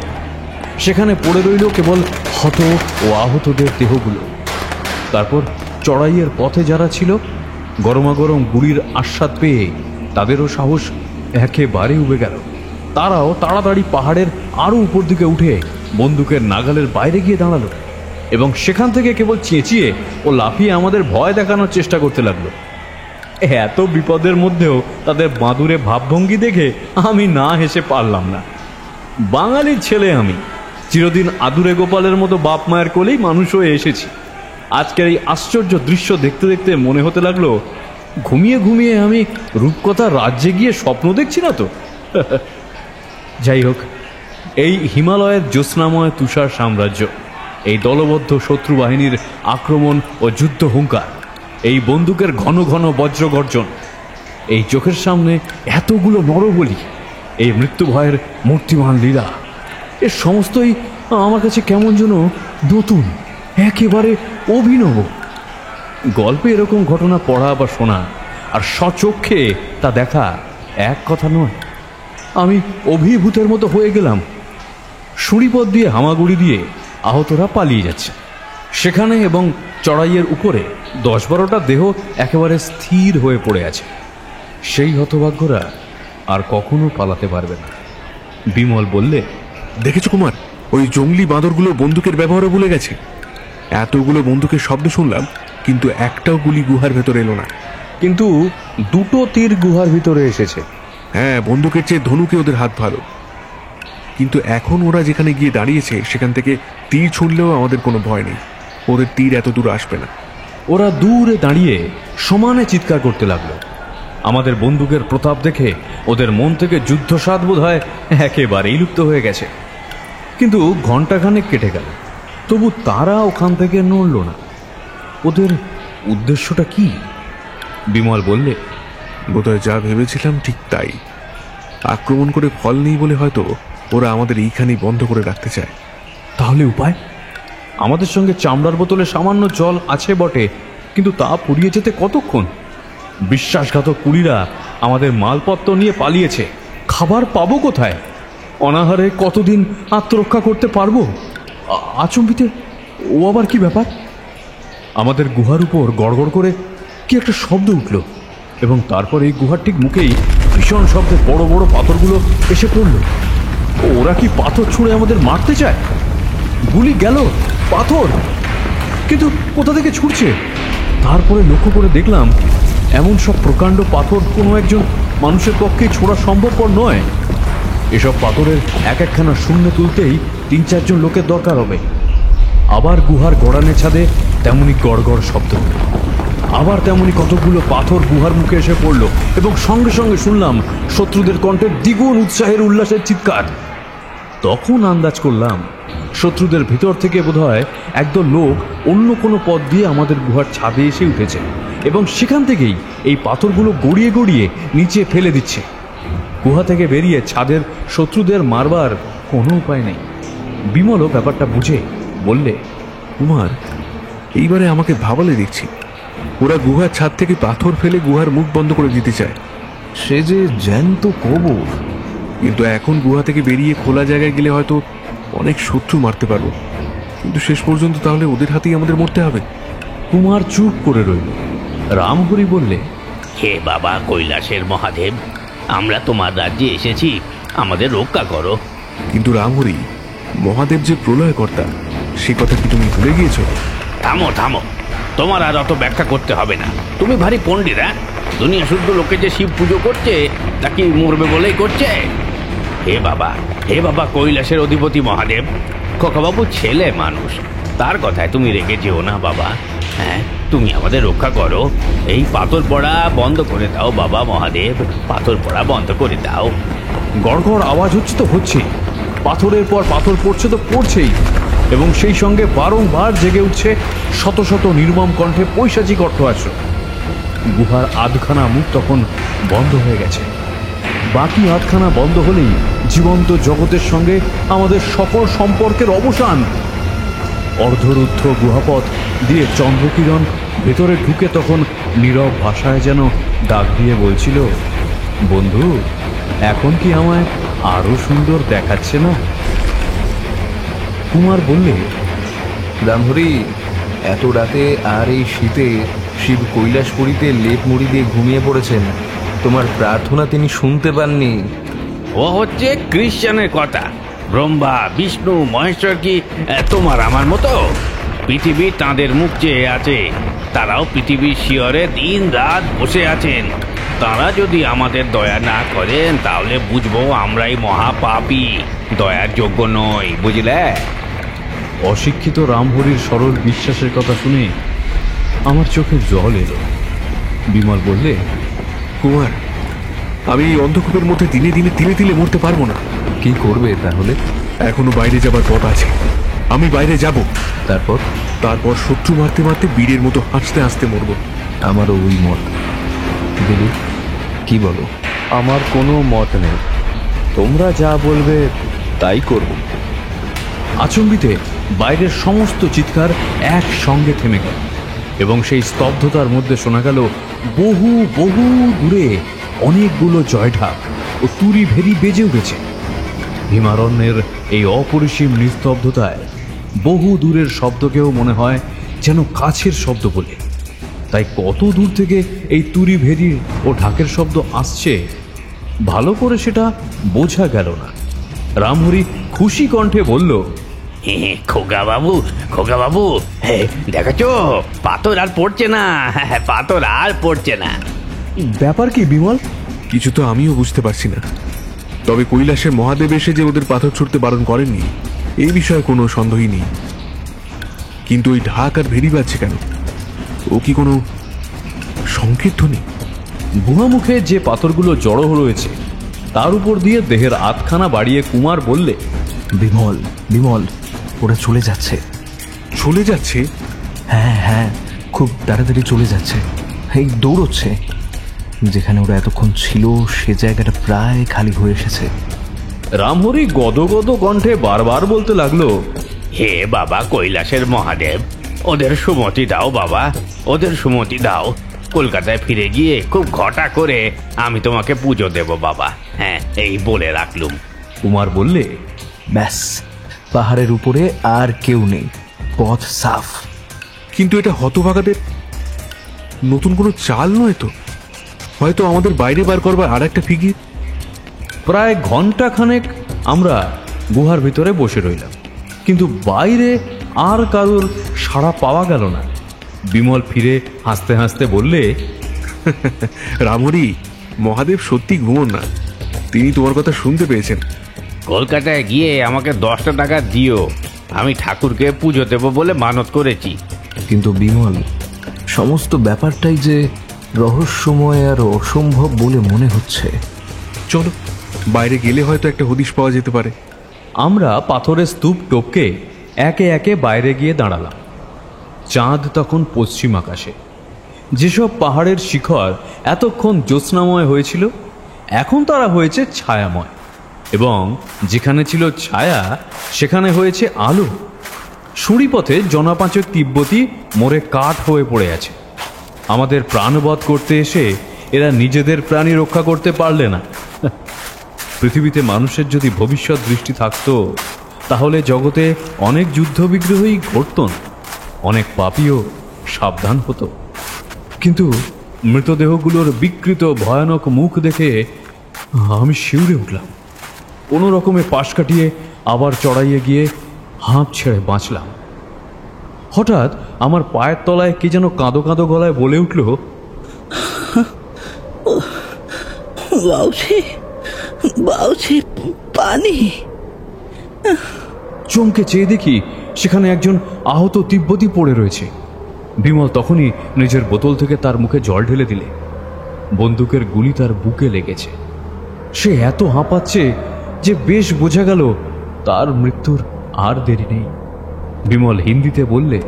সেখানে পড়ে রইল কেবল হত ও আহতদের দেহগুলো। তারপর চড়াইয়ের পথে যারা ছিল, গরমাগরম গুড়ির আস্বাদ পেয়ে তাদেরও সাহস একেবারে উবে গেল। তারাও তাড়াতাড়ি পাহাড়ের আরো উপর দিকে উঠে বন্দুকের নাগালের বাইরে গিয়ে দাঁড়ালো এবং সেখান থেকে কেবল চেঁচিয়ে ও লাফিয়ে আমাদের ভয় দেখানোর চেষ্টা করতে লাগলো। এত বিপদের মধ্যেও তাদের বাঁদুরে ভাবভঙ্গি দেখে আমি না হেসে পারলাম না। বাঙালির ছেলে আমি, চিরদিন আদুরে গোপালের মতো বাপ মায়ের কোলেই মানুষ হয়ে এসেছি। আজকের এই আশ্চর্য দৃশ্য দেখতে দেখতে মনে হতে লাগলো, ঘুমিয়ে ঘুমিয়ে আমি রূপকথার রাজ্যে গিয়ে স্বপ্ন দেখছি না তো। যাই হোক, এই হিমালয়ের জ্যোৎস্নাময় তুষার সাম্রাজ্য, এই দলবদ্ধ শত্রু বাহিনীর আক্রমণ ও যুদ্ধ হুঙ্কার, এই বন্দুকের ঘন ঘন বজ্রগর্জন, এই চোখের সামনে এতগুলো নরবলি, এই মৃত্যু ভয়ের মূর্তিমান লীলা, এর সমস্তই আমার কাছে কেমন যেন নতুন, একেবারে অভিনব। গল্পে এরকম ঘটনা পড়া বা শোনা আর স্বচক্ষে তা দেখা এক কথা নয়। আমি অভিভূতের মতো হয়ে গেলাম। সুড়িপথ দিয়ে হামাগুড়ি দিয়ে আহতরা পালিয়ে যাচ্ছে। সেখানে এবং চড়াইয়ের উপরে 10-12টা দেহ একেবারে স্থির হয়ে পড়ে আছে। সেই হতভাগ্যরা আর কখনো পালাতে পারবে না। বিমল বললে, দেখেছো কুমার, ওই জঙ্গলি বাঁদরগুলো বন্দুকের ব্যবহারও ভুলে গেছে। এতগুলো বন্দুকের শব্দ শুনলাম, কিন্তু একটাও গুলি গুহার ভেতরে এলো না। কিন্তু দুটো তীর গুহার ভিতরে এসেছে। হ্যাঁ, বন্দুকের চেয়ে ধনুকে ওদের হাত ভালো। কিন্তু এখন ওরা যেখানে গিয়ে দাঁড়িয়েছে সেখান থেকে তীর ছুঁড়লেও আমাদের কোনো ভয় নেই। ওদের তীর এত দূর আসবে না। ওরা দূরে দাঁড়িয়ে সমানে চিৎকার করতে লাগলো। আমাদের বন্দুকের প্রতাপ দেখে ওদের মন থেকে যুদ্ধস্বাদ বোধ হয় একেবারেই লুপ্ত হয়ে গেছে। কিন্তু ঘণ্টাখানেক কেটে গেল, তবু তারা ওখান থেকে নড়ল না। ওদের উদ্দেশ্যটা কি? বিমল বললে, বোধহয় যা ভেবেছিলাম ঠিক তাই। আক্রমণ করে ফল নেই বলে হয়তো ওরা আমাদের এইখানেই বন্ধ করে রাখতে চায়। তাহলে উপায়? আমাদের সঙ্গে চামড়ার বোতলে সামান্য জল আছে বটে, কিন্তু তা পুড়িয়ে যেতে কতক্ষণ? বিশ্বাসঘাতক কুলিরা আমাদের মালপত্র নিয়ে পালিয়েছে। খাবার পাবো কোথায়? অনাহারে কতদিন আত্মরক্ষা করতে পারবো? আচম্বিতে ও আবার কি ব্যাপার? আমাদের গুহার উপর গড়গড় করে কি একটা শব্দ উঠল এবং তারপর এই গুহার ঠিক মুখেই ভীষণ শব্দে বড় বড় পাথরগুলো এসে পড়ল। ওরা কি পাথর ছুঁড়ে আমাদের মারতে চায়? গুলি গেল, পাথর কিন্তু কোথা থেকে ছুটছে? তারপরে লক্ষ্য করে দেখলাম, এমন সব প্রকাণ্ড পাথর কোনো একজন মানুষের পক্ষে ছোড়া সম্ভবপর নয়। এসব পাথরের এক একখানা শূন্য তুলতেই 3-4 জন লোকের দরকার হবে। আবার গুহার গড়ানে ছাদে তেমনি গড়গড় শব্দ, আবার তেমনি কতগুলো পাথর গুহার মুখে এসে পড়ল এবং সঙ্গে সঙ্গে শুনলাম শত্রুদের কণ্ঠের দ্বিগুণ উৎসাহের উল্লাসের চিৎকার। তখন আন্দাজ করলাম শত্রুদের ভিতর থেকে বোধহয় একদল লোক অন্য কোনো পথ দিয়ে আমাদের গুহার ছাদে এসে উঠেছে এবং সেখান থেকেই এই পাথরগুলো গড়িয়ে গড়িয়ে নিচে ফেলে দিচ্ছে। গুহা থেকে বেরিয়ে ছাদের শত্রুদের মারবার কোনো উপায় নেই। বিমলও ব্যাপারটা বুঝে বললে, কুমার, এইবারে আমাকে ভাবালে দেখছি। ওরা গুহার ছাদ থেকে পাথর ফেলে গুহার মুখ বন্ধ করে দিতে চায়। সে যে জ্যান্ত কবর। কিন্তু এখন গুহা থেকে বেরিয়ে খোলা জায়গায় গেলে হয়তো অনেক শত্রু মারতে পারবো, কিন্তু শেষ পর্যন্ত তাহলে ওদের হাতেই আমাদের মরতে হবে। কুমার চুপ করে রইল। রামহরি বললে, হে বাবা কৈলাসের মহাদেব, আমরা তোমার রাজ্যে এসেছি, আমাদের রক্ষা করো। কিন্তু রামহরি, মহাদেব যে প্রলয়কর্তা, সে কথা কি তুমি ভুলে গিয়েছো? থামো থামো, তোমার আর অত ব্যাখ্যা করতে হবে না। তুমি ভারী পণ্ডিত, হ্যাঁ? দুনিয়া শুদ্ধ লোকে যে শিব পুজো করছে তা কি মরবে বলেই করছে? হে বাবা কৈলাসের অধিপতি মহাদেব, খোকাবাবু ছেলে মানুষ, তার কথায় তুমি রেগে যেও না বাবা। হ্যাঁ, তুমি আমাদের রক্ষা করো। এই পাথর পড়া বন্ধ করে দাও বাবা মহাদেব, পাথর পড়া বন্ধ করে দাও। গড়গড় আওয়াজ হচ্ছে তো হচ্ছে, পাথরের পর পাথর পড়ছে তো পড়ছেই, এবং সেই সঙ্গে বারংবার জেগে উঠছে শত শত নির্মম কণ্ঠে পৈশাচিক অট্টহাস্য। গুহার আধখানা মুখ তখন বন্ধ হয়ে গেছে। বাকি আধখানা বন্ধ হলেই জীবন্ত জগতের সঙ্গে আমাদের সকল সম্পর্কের অবসান। অর্ধরুদ্ধ গুহাপথ দিয়ে চন্দ্রকিরণ ভেতরে ঢুকে তখন নীরব ভাষায় যেন ডাক দিয়ে বলছিল, বন্ধু, এখন কি আমায় আরো সুন্দর দেখাচ্ছে না? কুমার বললে, রামহরি, এত রাতে আর এই শীতে শিব কৈলাসপুরীতে লেপ মুড়ি দিয়ে ঘুমিয়ে পড়েছেন। তোমার প্রার্থনা তিনি শুনতে পাননি। ও হচ্ছে খ্রিস্টানের কথা। ব্রহ্মা, বিষ্ণু, মহেশ্বর কি তোমার আমার মতো? পৃথিবী তাঁদের মুখ চেয়ে আছে, তারাও পৃথিবীর শিয়রে দিন রাত বসে আছেন। তারা যদি আমাদের দয়া না করেন তাহলে বুঝবো আমরাই মহাপাপী, দয়ার যোগ্য নই, বুঝলে? অশিক্ষিত রামহরির সরল বিশ্বাসের কথা শুনে আমার চোখে জল এলো। বিমল বললে, কুমার, আমি এই অন্ধকূপের মধ্যে দিনে দিনে তিলে তিলে মরতে পারবো না। কি করবে তাহলে? এখনো বাইরে যাবার পথ আছে, আমি বাইরে যাব। তারপর শত্রু মারতে মারতে বীরের মতো হাসতে হাসতে মরবো। আমারও ওই মত। দিলীপ, কি বলো? আমার কোনো মত নেই, তোমরা যা বলবে তাই করব। আচম্বিতে বাইরের সমস্ত চিৎকার একসঙ্গে থেমে গেল, এবং সেই স্তব্ধতার মধ্যে শোনা গেল বহু বহু দূরে অনেকগুলো জয়ঢাক ও তুরি ভেরি বেজে উঠেছে। ভীমারণ্যের এই অপরিসীম নিস্তব্ধতায় বহু দূরের শব্দকেও মনে হয় যেন কাছের শব্দ বলে। তাই কত দূর থেকে এই তুরি ভেরি ও ঢাকের শব্দ আসছে ভালো করে সেটা বোঝা গেল না। রামহরি খুশি কণ্ঠে বলল, খোকা বাবু, দেখাচ্ছো পাথর আর পড়ছে না, পাথর আর পড়ছে না। ব্যাপার কি বিমল? কিছু তো আমিও বুঝতে পারছি না, তবে কৈলাসের মহাদেব এসে যে ওদের পাথর ছুটতে বারণ করেননি এই বিষয়ে কোনো সন্দেহই নেই। কিন্তু ওই ঢাক আর ভেরি বাজছে কেন? ও কি কোনো সংকেত ধ্বনি? গুহামুখে যে পাথরগুলো জড়ো রয়েছে তার উপর দিয়ে দেহের আধখানা বাড়িয়ে কুমার বললে, বিমল, ওরা চলে যাচ্ছে। চলে যাচ্ছে? হ্যাঁ, খুব তাড়াতাড়ি চলে যাচ্ছে। এই দৌড়চ্ছে। যেখানে ওরা এতক্ষণ ছিল সে জায়গাটা প্রায় খালি হয়ে এসেছে। রামহরি গদগদ কণ্ঠে বারবার বলতে লাগলো, হে বাবা কৈলাসের মহাদেব, ওদের সুমতি দাও বাবা, ওদের সুমতি দাও। কলকাতায় ফিরে গিয়ে খুব ঘটা করে আমি তোমাকে পুজো দেব বাবা। হ্যাঁ, এই বলে রাখলুম। কুমার বললে, ব্যাস, পাহাড়ের উপরে আর কেউ নেই, পথ সাফ। কিন্তু এটা হতভাগাদের নতুন কোনো চাল নয় তো? হয়তো আমাদের বাইরে বার করবার আর একটা ফিকির। প্রায় ঘন্টা খানেক আমরা গুহার ভিতরে বসে রইলাম, কিন্তু বাইরে আর কারোর সাড়া পাওয়া গেল না। বিমল ফিরে হাসতে হাসতে বললে, রামহরি, মহাদেব সত্যি ঘুমোন না, তিনি তোমার কথা শুনতে পেয়েছেন। কলকাতায় গিয়ে আমাকে 10টা টাকা দিও, আমি ঠাকুরকে পুজো দেব বলে মানত করেছি। কিন্তু বিমল, সমস্ত ব্যাপারটাই যে রহস্যময় আর অসম্ভব বলে মনে হচ্ছে। চলো, বাইরে গেলে হয়তো একটা হদিশ পাওয়া যেতে পারে। আমরা পাথরের স্তূপ টপকে একে একে বাইরে গিয়ে দাঁড়ালাম। চাঁদ তখন পশ্চিম আকাশে। যেসব পাহাড়ের শিখর এতক্ষণ জ্যোৎস্নাময় হয়েছিল এখন তারা হয়েছে ছায়াময়, এবং যেখানে ছিল ছায়া সেখানে হয়েছে আলো। সুড়িপথে জনাপাঁচক তিব্বতী মরে কাঠ হয়ে পড়ে আছে। আমাদের প্রাণবধ করতে এসে এরা নিজেদের প্রাণী রক্ষা করতে পারলে না। পৃথিবীতে মানুষের যদি ভবিষ্যৎ দৃষ্টি থাকতো তাহলে জগতে অনেক যুদ্ধ বিগ্রহই ঘটত না, অনেক পাপীও সাবধান হতো। কিন্তু মৃতদেহগুলোর বিকৃত ভয়ানক মুখ দেখে আমি শিউরে উঠলাম। কোনো রকমে পাশ কাটিয়ে আবার চড়াইয়ে গিয়ে হাঁপ ছেড়ে বাঁচলাম। হঠাৎ আমার পায়ের তলায় কে যেন কাঁদো কাঁদো গলায় বলে উঠল, বাউছি, বাউছি, পানি। চমকে চেয়ে দেখি সেখানে একজন আহত তিব্বতী পড়ে রয়েছে। বিমল তখনই নিজের বোতল থেকে তার মুখে জল ঢেলে দিলে। বন্দুকের গুলি তার বুকে লেগেছে। সে এত হাঁপাচ্ছে যে বেশ বোঝা গেল তার মৃত্যুর আর দেরি নেই। বিমল হিন্দিতে বললে,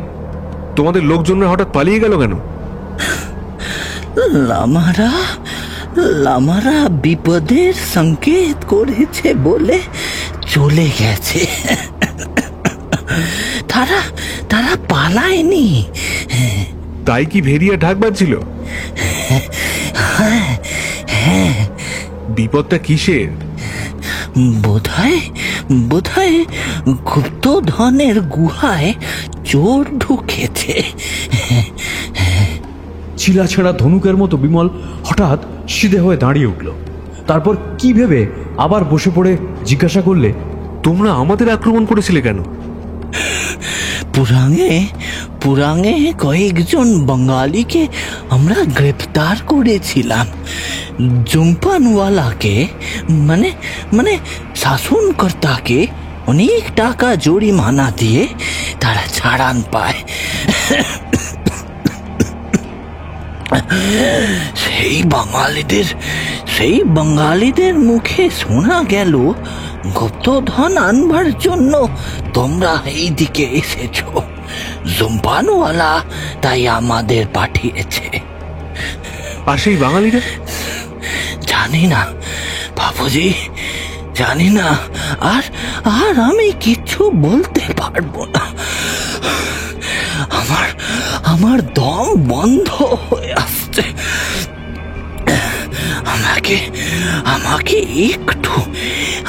তোমাদের লোকজনরা হঠাৎ পালিয়ে গেল কেন? লামারা লামারা বিপদের সংকেত করেছে বলে চলে গেছে। তারা তারা পালায়নি। তাই কি ভেরিয়া ঢাক বাজছিল? বিপদটা কিসের? বোধহয় বোধহয় গুপ্তধনের গুহায় চোর ঢুকেছে। ছিলাছেঁড়া ধনুকের মতো বিমল হঠাৎ সিধে হয়ে দাঁড়িয়ে উঠল। তারপর কি ভেবে আবার বসে পড়ে জিজ্ঞাসা করলে, তোমরা আমাদের আক্রমণ করেছিলে কেন? পুরাঙে কয়েকজন বাঙালিকে আমরা গ্রেপ্তার করেছিলাম। জুম্পানওয়ালাকে মানে মানে শাসনকর্তাকে অনেক টাকা জরিমানা দিয়ে তারা ছাড়ান পায়। সেই বাঙালিদের মুখে শোনা গেল গুপ্তধন আনবার জন্য তোমরা এই দিকে এসেছো। জুম্পানওয়ালা তাই আমাদের পাঠিয়েছে। আর সেই বাঙালিরা? জানি না বাবুজি, জানি না। আর আর আমি কিছু বলতে পারবো না। আমার দম বন্ধ হয়ে আসছে।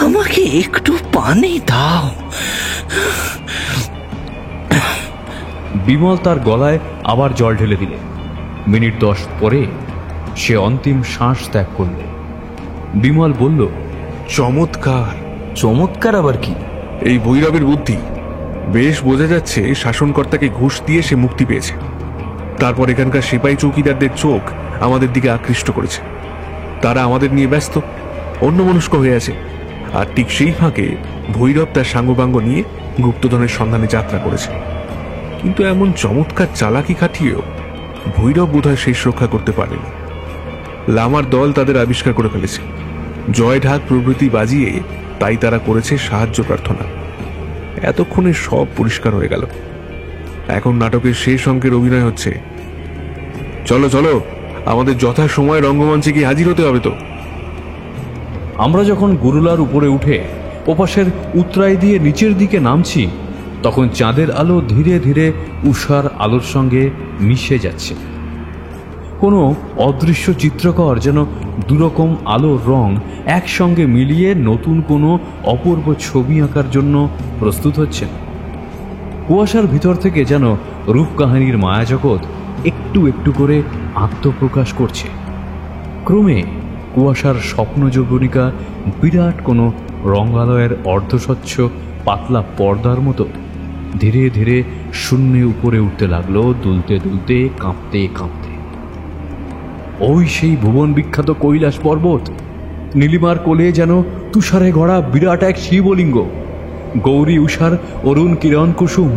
আমাকে একটু পানি দাও। বিমল তার গলায় আবার জল ঢেলে দিলে। মিনিট 10 পরে সে অন্তিম শ্বাস ত্যাগ করলে। বিমল বলল, চমৎকার। চমৎকার আবার কি? এই ভৈরবের বুদ্ধি। বেশ বোঝা যাচ্ছে শাসনকর্তাকে ঘুষ দিয়ে সে মুক্তি পেয়েছে। তারপর এখানকার সিপাহী চৌকিদারদের চোখ আমাদের দিকে আকৃষ্ট করেছে। তারা আমাদের নিয়ে ব্যস্ত, অন্যমনস্ক হয়ে আছে। আর ঠিক সেই ফাঁকে ভৈরব তার সাঙ্গপাঙ্গ নিয়ে গুপ্তধনের সন্ধানে যাত্রা করেছে। কিন্তু এমন চমৎকার চালাকি খাটিয়েও ভৈরব বোধহয় শেষ রক্ষা করতে পারেনি। লামার দল তাদের আবিষ্কার করে ফেলেছে। জয় ঢাক প্রভৃতি বাজিয়ে তাই তারা করেছে সাহায্য প্রার্থনা। এতক্ষণে সব পরিষ্কার হয়ে গেল। এখন নাটকের শেষ অঙ্কের অভিনয় হচ্ছে। চলো চলো, আমাদের যথা সময় রঙ্গমঞ্চে গিয়ে হাজির হতে হবে তো। আমরা যখন গুরুলার উপরে উঠে ওপাশের উতরাই দিয়ে নিচের দিকে নামছি, তখন চাঁদের আলো ধীরে ধীরে উষার আলোর সঙ্গে মিশে যাচ্ছে। কোনো অদৃশ্য চিত্রকর যেন দুরকম আলোর রং একসঙ্গে মিলিয়ে নতুন কোনো অপূর্ব ছবি আঁকার জন্য প্রস্তুত হচ্ছেন। কুয়াশার ভিতর থেকে যেন রূপকাহিনীর মায়াজগৎ একটু একটু করে আত্মপ্রকাশ করছে। ক্রমে কুয়াশার স্বপ্ন যৌবনিকা বিরাট কোনো রঙ্গালয়ের অর্ধস্বচ্ছ পাতলা পর্দার মতো ধীরে ধীরে শূন্যে উপরে উঠতে লাগলো, দুলতে দুলতে, কাঁপতে কাঁপতে। ওই সেই ভুবন বিখ্যাত কৈলাস পর্বত, নীলিমার কোলে যেন তুষারে গড়া বিরাট এক শিবলিঙ্গ। গৌরী উষার অরুণ কিরণ কুসুম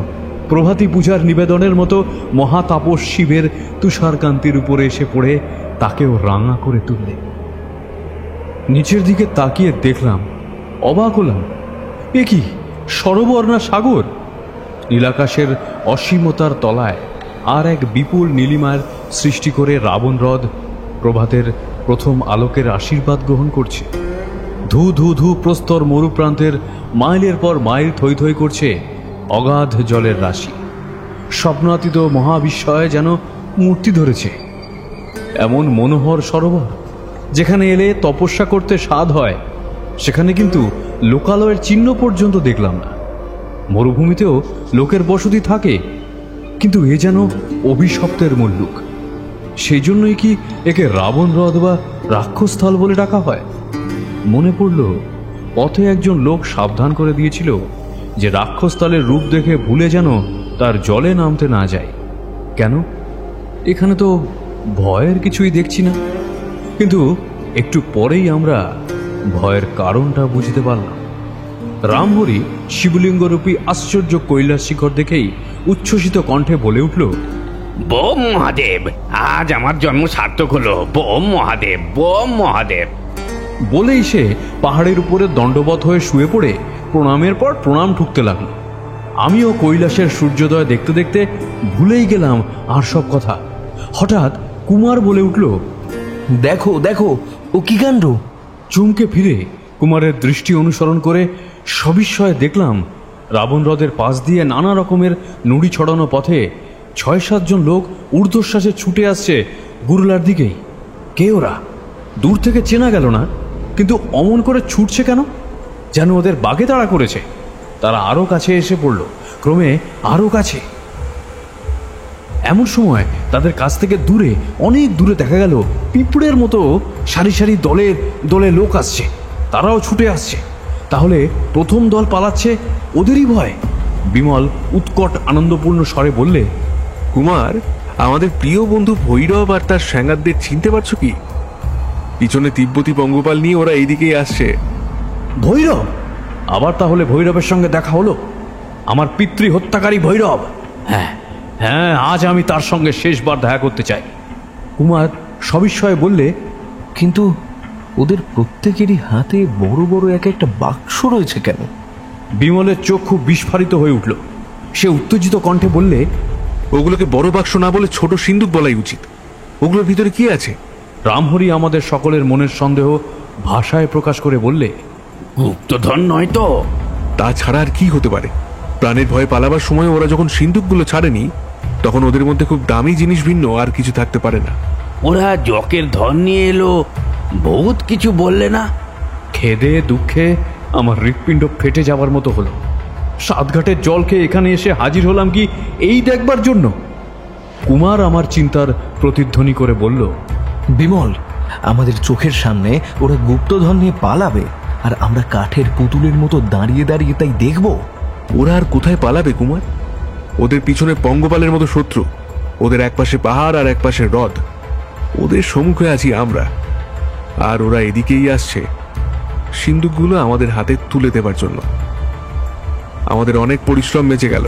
প্রভাতী পূজার নিবেদনের মতো মহাতাপস শিবের তুষারকান্তির উপরে এসে পড়ে তাকেও রাঙা করে তুললে। নিচের দিকে তাকিয়ে দেখলাম, অবাক হলাম। এ কি সরোবর না সাগর? নীলাকাশের অসীমতার তলায় আর এক বিপুল নীলিমার সৃষ্টি করে রাবণ হ্রদ প্রভাতের প্রথম আলোকের আশীর্বাদ গ্রহণ করছে। ধু ধু ধু প্রস্তর মরুপ্রান্তের মাইলের পর মাইল থই থই করছে অগাধ জলের রাশি। স্বপ্নাতীত মহাবিস্ময়ে যেন মূর্তি ধরেছে। এমন মনোহর সরোবর যেখানে এলে তপস্যা করতে স্বাদ হয়, সেখানে কিন্তু লোকালয়ের চিহ্ন পর্যন্ত দেখলাম না। মরুভূমিতেও লোকের বসতি থাকে, কিন্তু এ যেন অভিশপ্তের মুল্লুক। সেই জন্যই কি একে রাবণ হ্রদ বা রাক্ষসস্থল বলে ডাকা হয়? মনে পড়ল, পথে একজন লোক সাবধান করে দিয়েছিল যে রাক্ষসস্থলের রূপ দেখে ভুলে যেন তার জলে নামতে না যায়। কেন? এখানে তো ভয়ের কিছুই দেখছি না। কিন্তু একটু পরেই আমরা ভয়ের কারণটা বুঝতে পারলাম। রামহরি শিবলিঙ্গরূপী আশ্চর্য কৈলাস শিখর দেখেই উচ্ছ্বসিত কণ্ঠে বলে উঠল, বোম মহাদেব, আজ আমার জন্ম সার্থক হলো। Bomb Mahadev, bomb Mahadev. বলেই সে পাহাড়ের উপরে দণ্ডবত হয়ে শুয়ে পড়ে প্রণামের পর প্রণাম ঠুকতে লাগলো। আমিও কৈলাসের সূর্যোদয় দেখতে দেখতে ভুলেই গেলাম আর সব কথা। হঠাৎ কুমার বলে উঠল, দেখো দেখো, ও কি কাণ্ড! চমকে ফিরে কুমারের দৃষ্টি অনুসরণ করে সবিস্ময়ে দেখলাম রাবণ হ্রদের পাশ দিয়ে নানা রকমের নুড়ি ছড়ানো পথে ৬-৭ জন লোক ঊর্ধ্বশ্বাসে ছুটে আসছে গুরলার দিকেই। কে ওরা? দূর থেকে চেনা গেল না, কিন্তু অমন করে ছুটছে কেন? যেন ওদের বাগে তাড়া করেছে। তারা আরো কাছে এসে পড়ল, ক্রমে আরো কাছে। এমন সময় তাদের কাছ থেকে দূরে, অনেক দূরে দেখা গেল পিঁপড়ের মতো সারি সারি দলে দলে লোক আসছে। তারাও ছুটে আসছে। তাহলে প্রথম দল পালাচ্ছে, ওদেরই ভয়। বিমল উৎকট আনন্দপূর্ণ স্বরে বললে, কুমার, আমাদের প্রিয় বন্ধু ভৈরব আর তার স্যাঙ্গারদের চিনতে পারছো কি? পিছনে তিব্বতী পঙ্গপাল নিয়ে ওরা এইদিকেই আসছে। ভৈরব? আবার তাহলে ভৈরবের সঙ্গে দেখা হলো? আমার পিতৃ হত্যাকারী ভৈরব? হ্যাঁ হ্যাঁ, আজ আমি তার সঙ্গে শেষবার দেখা করতে চাই। কুমার সবিস্ময়ে বললে, কিন্তু ওদের প্রত্যেকেরই হাতে বড় বড় এক একটা বাক্স রয়েছে কেন? বিমলের চোখ খুব বিস্ফারিত হয়ে উঠল। সে উত্তেজিত কণ্ঠে বললে, ওগুলোকে বড় বাক্স না বলে ছোট সিন্দুক বলাই উচিত। ওগুলোর ভিতরে কি আছে? রামহরি আমাদের সকলের মনের সন্দেহ ভাষায় প্রকাশ করে বললে, গুপ্তধন নয় তো? তাছাড়া আর কি হতে পারে? প্রাণের ভয়ে পালাবার সময় ওরা যখন সিন্দুকগুলো ছাড়েনি, তখন ওদের মধ্যে খুব দামি জিনিস ভিন্ন আর কিছু থাকতে পারে না। ওরা জকের ধন নিয়ে এলো, বহুত কিছু বললে না? খেদে দুঃখে আমার হৃৎপিণ্ড ফেটে যাবার মতো হলো। 7 ঘাটের জল খেয়ে এখানে এসে হাজির হলাম কি এই দেখবার জন্য? কুমার আমার চিন্তার প্রতিধ্বনি করে বলল, বিমল, আমাদের চোখের সামনে ওরা গুপ্তধন নিয়ে পালাবে, আর আমরা কাঠের পুতুলের মতো দাঁড়িয়ে দাঁড়িয়ে তাই দেখব? ওরা আর কোথায় পালাবে কুমার? ওদের পিছনে পঙ্গপালের মতো শত্রু। ওদের একপাশে পাহাড় আর একপাশে হ্রদ। ওদের সম্মুখে আছি আমরা, আর ওরা এদিকেই আসছে সিন্দুকগুলো আমাদের হাতে তুলে দেবার জন্য। আমাদের অনেক পরিশ্রম বেঁচে গেল।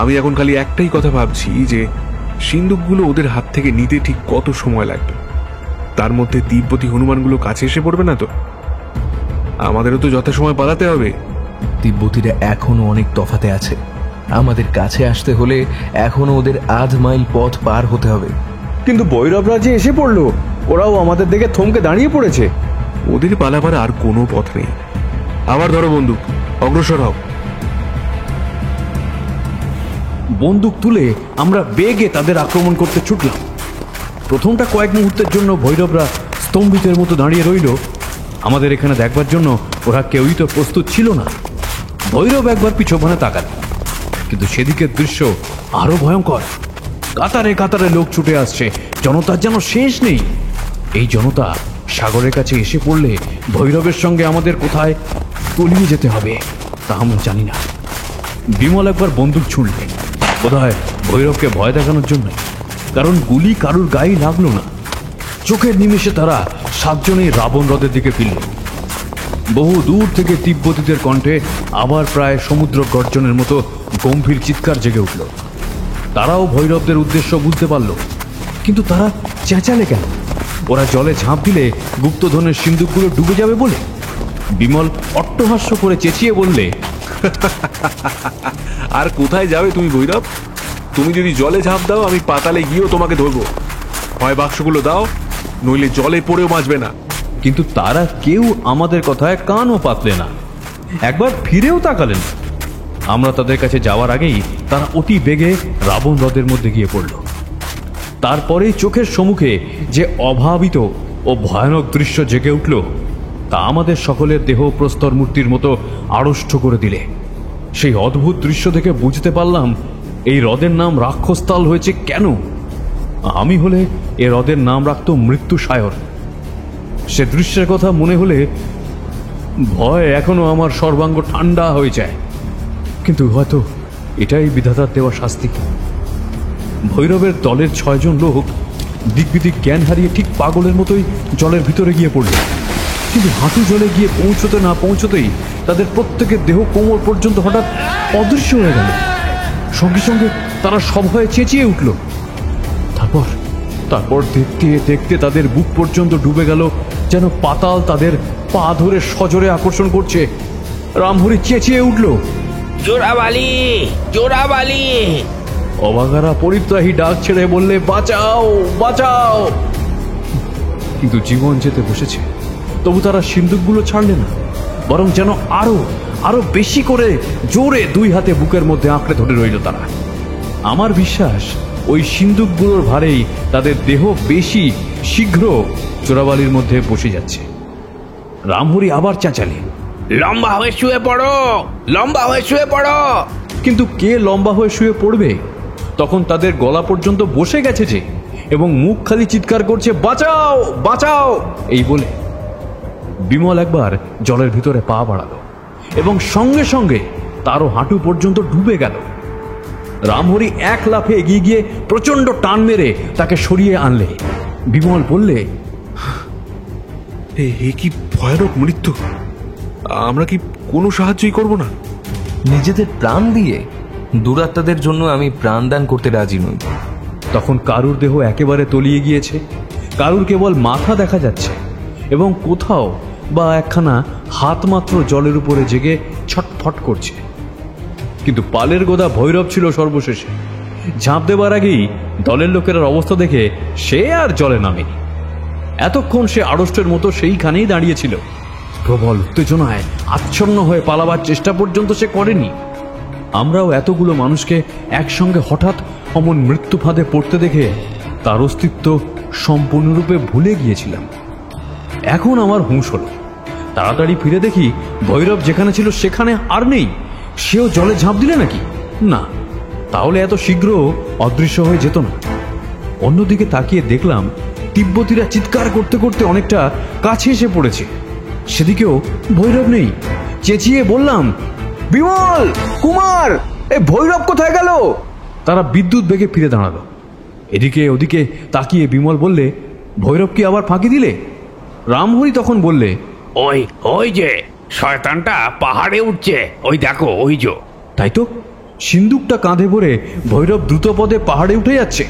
আমি এখন খালি একটাই কথা ভাবছি যে সিন্দুকগুলো ওদের হাত থেকে নিতে ঠিক কত সময় লাগবে। তার মধ্যে তিব্বতী হনুমানগুলো কাছে এসে পড়বে না তো? আমাদেরও তো যথাসময় পালাতে হবে। তিব্বতীরা এখনো অনেক তফাতে আছে। আমাদের কাছে আসতে হলে এখনো ওদের 1/2 মাইল পথ পার হতে হবে। কিন্তু ভৈরবরা যে এসে পড়লো, ওরাও আমাদের দিকে থমকে দাঁড়িয়ে পড়েছে। ওদের পালাবার আর কোনো পথ নেই। আবার ধরো বন্দুক, অগ্রসর হও। বন্দুক তুলে আমরা বেগে তাদের আক্রমণ করতে ছুটলাম। প্রথমটা কয়েক মুহূর্তের জন্য ভৈরবরা স্তম্ভিতের মতো দাঁড়িয়ে রইল। আমাদের এখানে দেখবার জন্য ওরা কেউই তো প্রস্তুত ছিল না। ভৈরব একবার পিছনে তাকাল, কিন্তু সেদিকের দৃশ্য আরো ভয়ঙ্কর। কাতারে কাতারে লোক ছুটে আসছে, জনতার যেন শেষ নেই। এই জনতা সাগরের কাছে এসে পড়লে ভৈরবের সঙ্গে আমাদের কোথায় তলিয়ে যেতে হবে তা আমরা জানি না। বিমল একবার বন্দুক ছুঁড়লে, বোধহয় ভৈরবকে ভয় দেখানোর জন্য, কারণ গুলি কারুর গায়ে লাগলো না। চোখের নিমেষে তারা 7 জনেই রাবণ হ্রদের দিকে ফিরল। বহু দূর থেকে তিব্বতীদের কণ্ঠে আবার প্রায় সমুদ্র গর্জনের মতো গম্ভীর চিৎকার জেগে উঠল। তারাও ভৈরবদের উদ্দেশ্য বুঝতে পারল, কিন্তু তারা চেঁচালে কেন? ওরা জলে ঝাঁপ দিলে গুপ্তধনের সিন্দুকগুলো ডুবে যাবে বলে? বিমল অট্টহাস্য করে চেঁচিয়ে বললে, আর কোথায় যাবে তুমি ভৈরব? তুমি যদি জলে ঝাঁপ দাও, আমি পাতালে গিয়েও তোমাকে ধরবো। হয় বাক্সগুলো দাও, নইলে জলে পড়েও বাঁচবে না। কিন্তু তারা কেউ আমাদের কথায় কানও পাতলে না, একবার ফিরেও তাকালেন। আমরা তাদের কাছে যাওয়ার আগেই তারা অতি বেগে রাবণ হ্রদের মধ্যে গিয়ে পড়ল। তারপরেই চোখের সম্মুখে যে অভাবিত ও ভয়ানক দৃশ্য জেগে উঠল, তা আমাদের সকলের দেহ প্রস্তর মূর্তির মতো আড়ষ্ট করে দিলে। সেই অদ্ভুত দৃশ্য থেকে বুঝতে পারলাম এই হ্রদের নাম রাক্ষসতাল হয়েছে কেন। আমি হলে এ হ্রদের নাম রাখত মৃত্যু সায়র। সে দৃশ্যের কথা মনে হলে ভয় এখনো আমার সর্বাঙ্গ ঠান্ডা হয়ে যায়। কিন্তু হয়তো এটাই বিধাতার দেওয়া শাস্তি। ভৈরবের দলের 6 জন লোক দিকবিদিক জ্ঞান হারিয়ে ঠিক পাগলের মতোই জলের ভিতরে গিয়ে পড়ল। কিন্তু হাঁটু জলে গিয়ে পৌঁছতে না পৌঁছতেই তাদের প্রত্যেকের দেহ কোমর পর্যন্ত হঠাৎ অদৃশ্য হয়ে গেল। সঙ্গে সঙ্গে তারা সভয়ে চেঁচিয়ে উঠল। তারপর দেখতে দেখতে তাদের বুক পর্যন্ত ডুবে গেল, যেন পাতাল তাদের পা ধরে সজোরে আকর্ষণ করছে। রামহরি চেঁচিয়ে উঠল, চোরাবালি, চোরাবালি! অবাগারা পরিত্রাহী ডাক ছেড়ে বললে, বাঁচাও, বাঁচাও! কিন্তু জীবন যেতে বসেছে, তবু তারা সিন্দুকগুলো ছাড়লে না, বরং যেন আরো আরো বেশি করে জোরে 2 হাতে বুকের মধ্যে আঁকড়ে ধরে রইল তারা। আমার বিশ্বাস ওই সিন্দুকগুলোর ভারেই তাদের দেহ বেশি শীঘ্র চোরাবালির মধ্যে বসে যাচ্ছে। রামহরি আবার চেঁচালেন, লম্বা হয়ে শুয়ে পড়ো, লম্বা হয়ে শুয়ে পড়ো! কিন্তু কে লম্বা হয়ে শুয়ে পড়বে? তখন তাদের গলা পর্যন্ত বসে গেছে যে, এবং মুখ খালি চিৎকার করছে, বাঁচাও, বাঁচাও এই বলে। বিমল একবার জলের ভিতরে পা বাড়ালো এবং সঙ্গে সঙ্গে তারও হাঁটু পর্যন্ত ডুবে গেল। রামহরি এক লাফে এগিয়ে গিয়ে প্রচন্ড টান মেরে তাকে সরিয়ে আনলে। বিমল বললে, এ কি ভয়ানক মৃত্যু! আমরা কি কোনো সাহায্যই করব না? নিজেদের প্রাণ দিয়ে দুরাত্মাদের জন্য আমি প্রাণদান করতে রাজি নই। তখন কারুর দেহ একেবারে তলিয়ে গিয়েছে, কারুর কেবল মাথা দেখা যাচ্ছে এবং কোথাও বা একখানা হাত মাত্র জলের উপরে জেগে ছটফট করছে। কিন্তু পালের গোদা ভৈরব ছিল সর্বশেষে। ঝাঁপ দেবার আগেই দলের লোকের অবস্থা দেখে সে আর জলে নামেনি। এতক্ষণ সে আড়ষ্টের মতো সেইখানেই দাঁড়িয়েছিল। প্রবল উত্তেজনায় আচ্ছন্ন হয়ে পালাবার চেষ্টা পর্যন্ত সে করেনি। আমরাও এতগুলো মানুষকে একসঙ্গে হঠাৎ অমন মৃত্যু ফাঁদে পড়তে দেখে তার অস্তিত্ব সম্পূর্ণরূপে ভুলে গিয়েছিলাম। এখন আমার হুঁশ হলো। তাড়াতাড়ি ফিরে দেখি ভৈরব যেখানে ছিল সেখানে আর নেই। সেও জলে ঝাঁপ দিলে নাকি? না, তাহলে এত শীঘ্র অদৃশ্য হয়ে যেত না। অন্যদিকে তাকিয়ে দেখলাম তিব্বতীরা চিৎকার করতে করতে অনেকটা কাছে এসে পড়েছে। সেদিকেও ভৈরব নেই। চেঁচিয়ে বললাম, বিমল, কুমার, এ ভৈরব কোথায় গেল? তারা বিদ্যুৎ বেগে ফিরে দাঁড়ালো। এদিকে ওদিকে তাকিয়ে বিমল বললে, ভৈরব কি আবার ফাঁকি দিলে? রামহরি তখন বললে, ওই ওই যে শয়তানটা পাহাড়ে উঠছে, ওই দেখো, ওই যে। তাই তো, সিন্দুকটা কাঁধে ভরে ভৈরব দ্রুত পদে পাহাড়ে উঠে যাচ্ছে।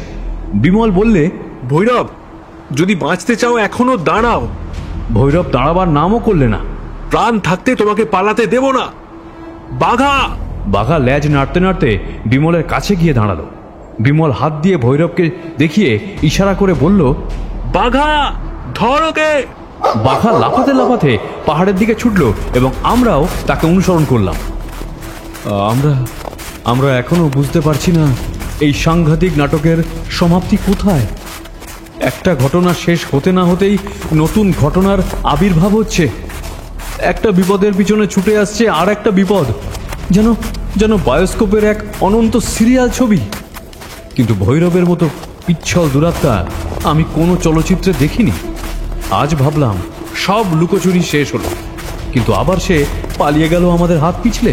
বিমল বললে, ভৈরব, যদি বাঁচতে চাও এখনো দাঁড়াও। ভৈরব দাঁড়াবার নামও করলে না। প্রাণ থাকতে তোমাকে পালাতে দেব না। বাঘা! বাঘা লেজ নাড়তে নাড়তে বিমলের কাছে গিয়ে দাঁড়ালো। বিমল হাত দিয়ে ভৈরবকে দেখিয়ে ইশারা করে বলল, বাঘা, ধর ওকে! বাঘা লাফাতে লাফাতে পাহাড়ের দিকে ছুটল এবং আমরাও তাকে অনুসরণ করলাম। আমরা এখনো বুঝতে পারছি না এই সাংঘাতিক নাটকের সমাপ্তি কোথায়। একটা ঘটনা শেষ হতে না হতেই নতুন ঘটনার আবির্ভাব হচ্ছে। একটা বিপদের পিছনে ছুটে আসছে আর একটা বিপদ, যেন যেন বায়োস্কোপের এক অনন্ত সিরিয়াল ছবি। কিন্তু ভৈরবের মতো পিচ্ছল দুরাত্মা আমি কোনো চলচ্চিত্রে দেখিনি। আজ ভাবলাম সব লুকোচুরি শেষ হলো, কিন্তু আবার সে পালিয়ে গেল আমাদের হাত পিছলে।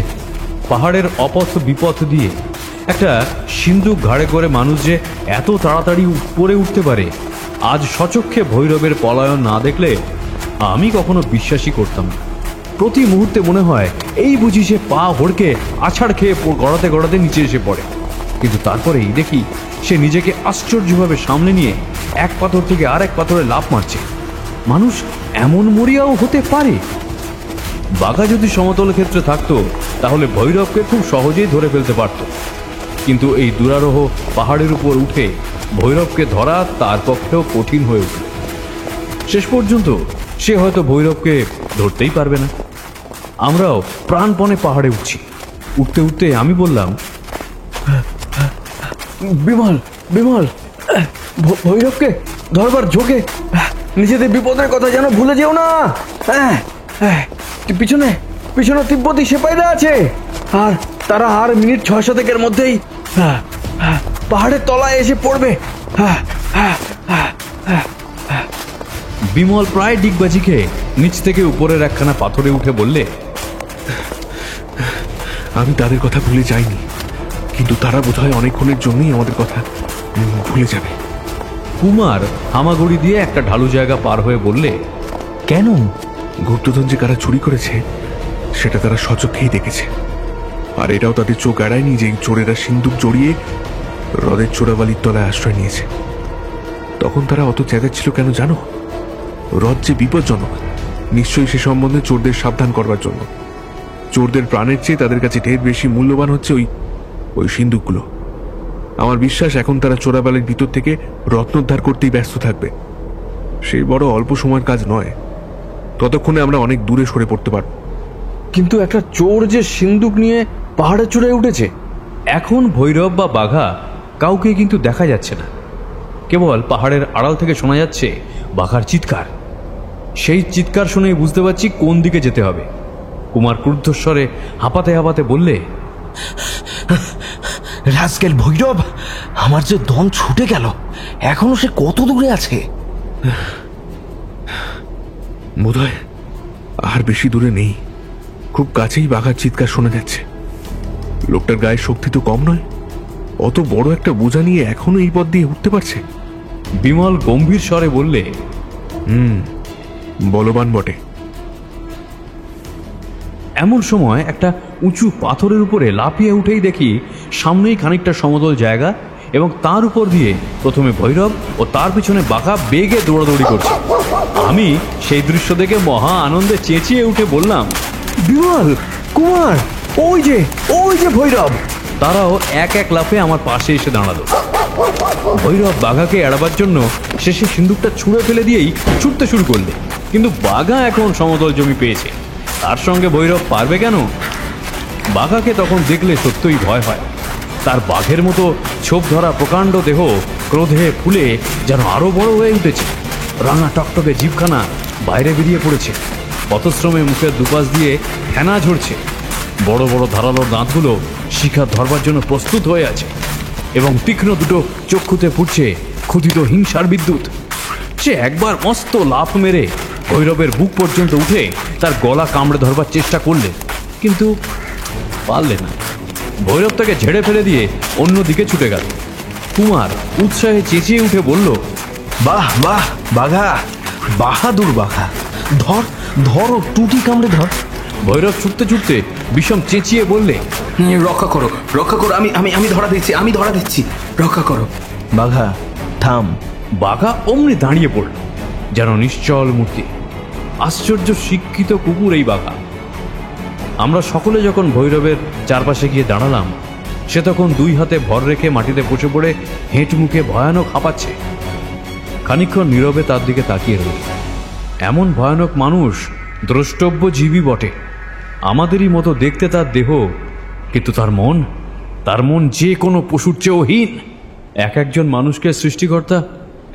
পাহাড়ের অপথ বিপথ দিয়ে একটা সিন্দুক ঘাড়ে করে মানুষ যে এত তাড়াতাড়ি উপরে উঠতে পারে, আজ সচক্ষে ভৈরবের পলায়ন না দেখলে আমি কখনো বিশ্বাসই করতাম না। প্রতি মুহূর্তে মনে হয় এই বুঝি সে পা হড়কে আছাড় খেয়ে গড়াতে গড়াতে নিচে এসে পড়ে। কিন্তু তারপরেই দেখি সে নিজেকে আশ্চর্যভাবে সামলে নিয়ে এক পাথর থেকে আর এক পাথরে লাফ মারছে। মানুষ এমন মরিয়াও হতে পারে। বাঘা যদি সমতল ক্ষেত্রে থাকতো তাহলে ভৈরবকে খুব সহজেই ধরে ফেলতে পারত, কিন্তু এই দুরারোহ পাহাড়ের উপর উঠে ভৈরবকে ধরা তার পক্ষেও কঠিন হয়ে উঠল। শেষ পর্যন্ত সে হয়তো ভৈরবকে ধরতেই পারবে না। আমরাও প্রাণপণে পাহাড়ে উঠছি। উঠতে উঠতে আমি বললাম, বিমল, বিমল, ভৈরবকে ধরবার ঝোঁকে নিজেদের বিপদের কথা যেন ভুলে যেও না। পিছনে পিছনে তিব্বতী সেপাইরা আছে, আর তারা আর মিনিট 6-7 মধ্যেই পাহাড়ের তলায় এসে পড়বে। বিমল প্রায় ডিগবাজি খেয়ে নিচ থেকে উপরের একখানা পাথরে উঠে বললে, আমি তাদের কথা ভুলে যাইনি। কিন্তু তারা বোধহয় অনেকক্ষণের জন্যই আমাদের কথা ভুলে যাবে। কুমার হামাগুড়ি দিয়ে একটা ঢালু জায়গা পার হয়ে বললে, কেন? গুপ্তধন যে কারা চুরি করেছে সেটা তারা সচক্ষেই দেখেছে। আর এটাও তাদের চোখ এড়ায়নি যে চোরেরা সিন্দুক জড়িয়ে হ্রদের চোরাবালির তলায় আশ্রয় নিয়েছে। তখন তারা অত চেঁচাচ্ছিল কেন জানো? হ্রদ যে বিপজ্জনক, নিশ্চয়ই সে সম্বন্ধে চোরদের সাবধান করবার জন্য। চোরদের প্রাণের চেয়ে তাদের কাছে ঢের বেশি মূল্যবান হচ্ছে ওই সিন্দুকগুলো। আমার বিশ্বাস এখন তারা চোরাবালির ভিতর থেকে রত্নোদ্ধার করতেই ব্যস্ত থাকবে। সেই বড় অল্প সময়ের কাজ নয়, ততক্ষণে আমরা অনেক দূরে সরে পড়তে পারব। কিন্তু একটা চোর যে সিন্দুক নিয়ে পাহাড়ে চড়ে উঠেছে। এখন ভৈরব বা বাঘা কাউকে কিন্তু দেখা যাচ্ছে না। কেবল পাহাড়ের আড়াল থেকে শোনা যাচ্ছে বাঘার চিৎকার। সেই চিৎকার শুনেই বুঝতে পারছি কোন দিকে যেতে হবে। কুমার ক্রুদ্ধস্বরে হাঁপাতে হাঁপাতে বললে, রাজকেল ভৈরব, আমার যে দম ছুটে গেল। এখনো সে কত দূরে আছে? বোধহয় আর বেশি দূরে নেই, খুব কাছেই বাঘার চিৎকার শোনা যাচ্ছে। লোকটার গায়ে শক্তি তো কম নয়, অত বড় একটা বোঝা নিয়ে এখনো এই পথ দিয়ে উঠতে পারছে। বিমল গম্ভীর স্বরে বললে, বলবান বটে। এমন সময় একটা উঁচু পাথরের উপরে লাফিয়ে উঠেই দেখি সামনেই খানিকটা সমতল জায়গা, এবং তার উপর দিয়ে প্রথমে ভৈরব ও তার পিছনে বাঘা বেগে দৌড়াদৌড়ি করছে। আমি সেই দৃশ্য দেখে মহা আনন্দে চেঁচিয়ে উঠে বললাম, বিমল, কুমার, ওই যে ভৈরব। তারাও এক এক লাফে আমার পাশে এসে দাঁড়ালো। ভৈরব বাঘাকে এড়াবার জন্য শেষে সিন্দুকটা ছুঁড়ে ফেলে দিয়েই ছুটতে শুরু করলে, কিন্তু বাঘা এখন সমতল জমি পেয়েছে, তার সঙ্গে ভৈরব পারবে কেন? বাঘাকে তখন দেখলে সত্যই ভয় হয়। তার বাঘের মতো ছোপ ধরা প্রকাণ্ড দেহ ক্রোধে ফুলে যেন আরো বড় হয়ে উঠেছে। রাঙা টকটকে জিভখানা বাইরে বেরিয়ে পড়েছে, পথশ্রমে মুখের দুপাশ দিয়ে ফেনা ঝরছে। বড় বড় ধারালো দাঁতগুলো শিকার ধরবার জন্য প্রস্তুত হয়ে আছে, এবং তীক্ষ্ণ দুটো চক্ষুতে ফুটছে ক্ষুধিত হিংসার বিদ্যুৎ। সে একবার মস্ত লাফ মেরে ভৈরবের বুক পর্যন্ত উঠে তার গলা কামড়ে ধরবার চেষ্টা করলে, কিন্তু পারলে না। ভৈরব তাকে ঝেড়ে ফেলে দিয়ে অন্যদিকে ছুটে গেল। কুমার উৎসাহে চেঁচিয়ে উঠে বলল, বাহ বাহ বাঘা, বাহাদুর বাঘা, ধর ধর, ও টুটি কামড়ে ধর। ভৈরব ছুটতে ছুটতে বিষম চেঁচিয়ে বললে, রক্ষা করো, রক্ষা করো, আমি ধরা দিচ্ছি, রক্ষা করো। বাঘা থাম। বাঘা অমনি দাঁড়িয়ে পড়ল যেন নিশ্চল মূর্তি। আশ্চর্য শিক্ষিত কুকুর এই বাঘা। আমরা সকলে যখন ভৈরবের চারপাশে গিয়ে দাঁড়ালাম, সে তখন দুই হাতে ভর রেখে মাটিতে বসে পড়ে হেঁট মুখে ভয়ানক হাঁপাচ্ছে। খানিকক্ষণ নীরবে তার দিকে তাকিয়ে রইল। এমন ভয়ানক মানুষ দ্রষ্টব্য জীবী বটে, আমাদেরই মতো দেখতে তার দেহ, কিন্তু তার মন যে কোনো পশুর চেয়েও হীন। এক একজন মানুষকে সৃষ্টিকর্তা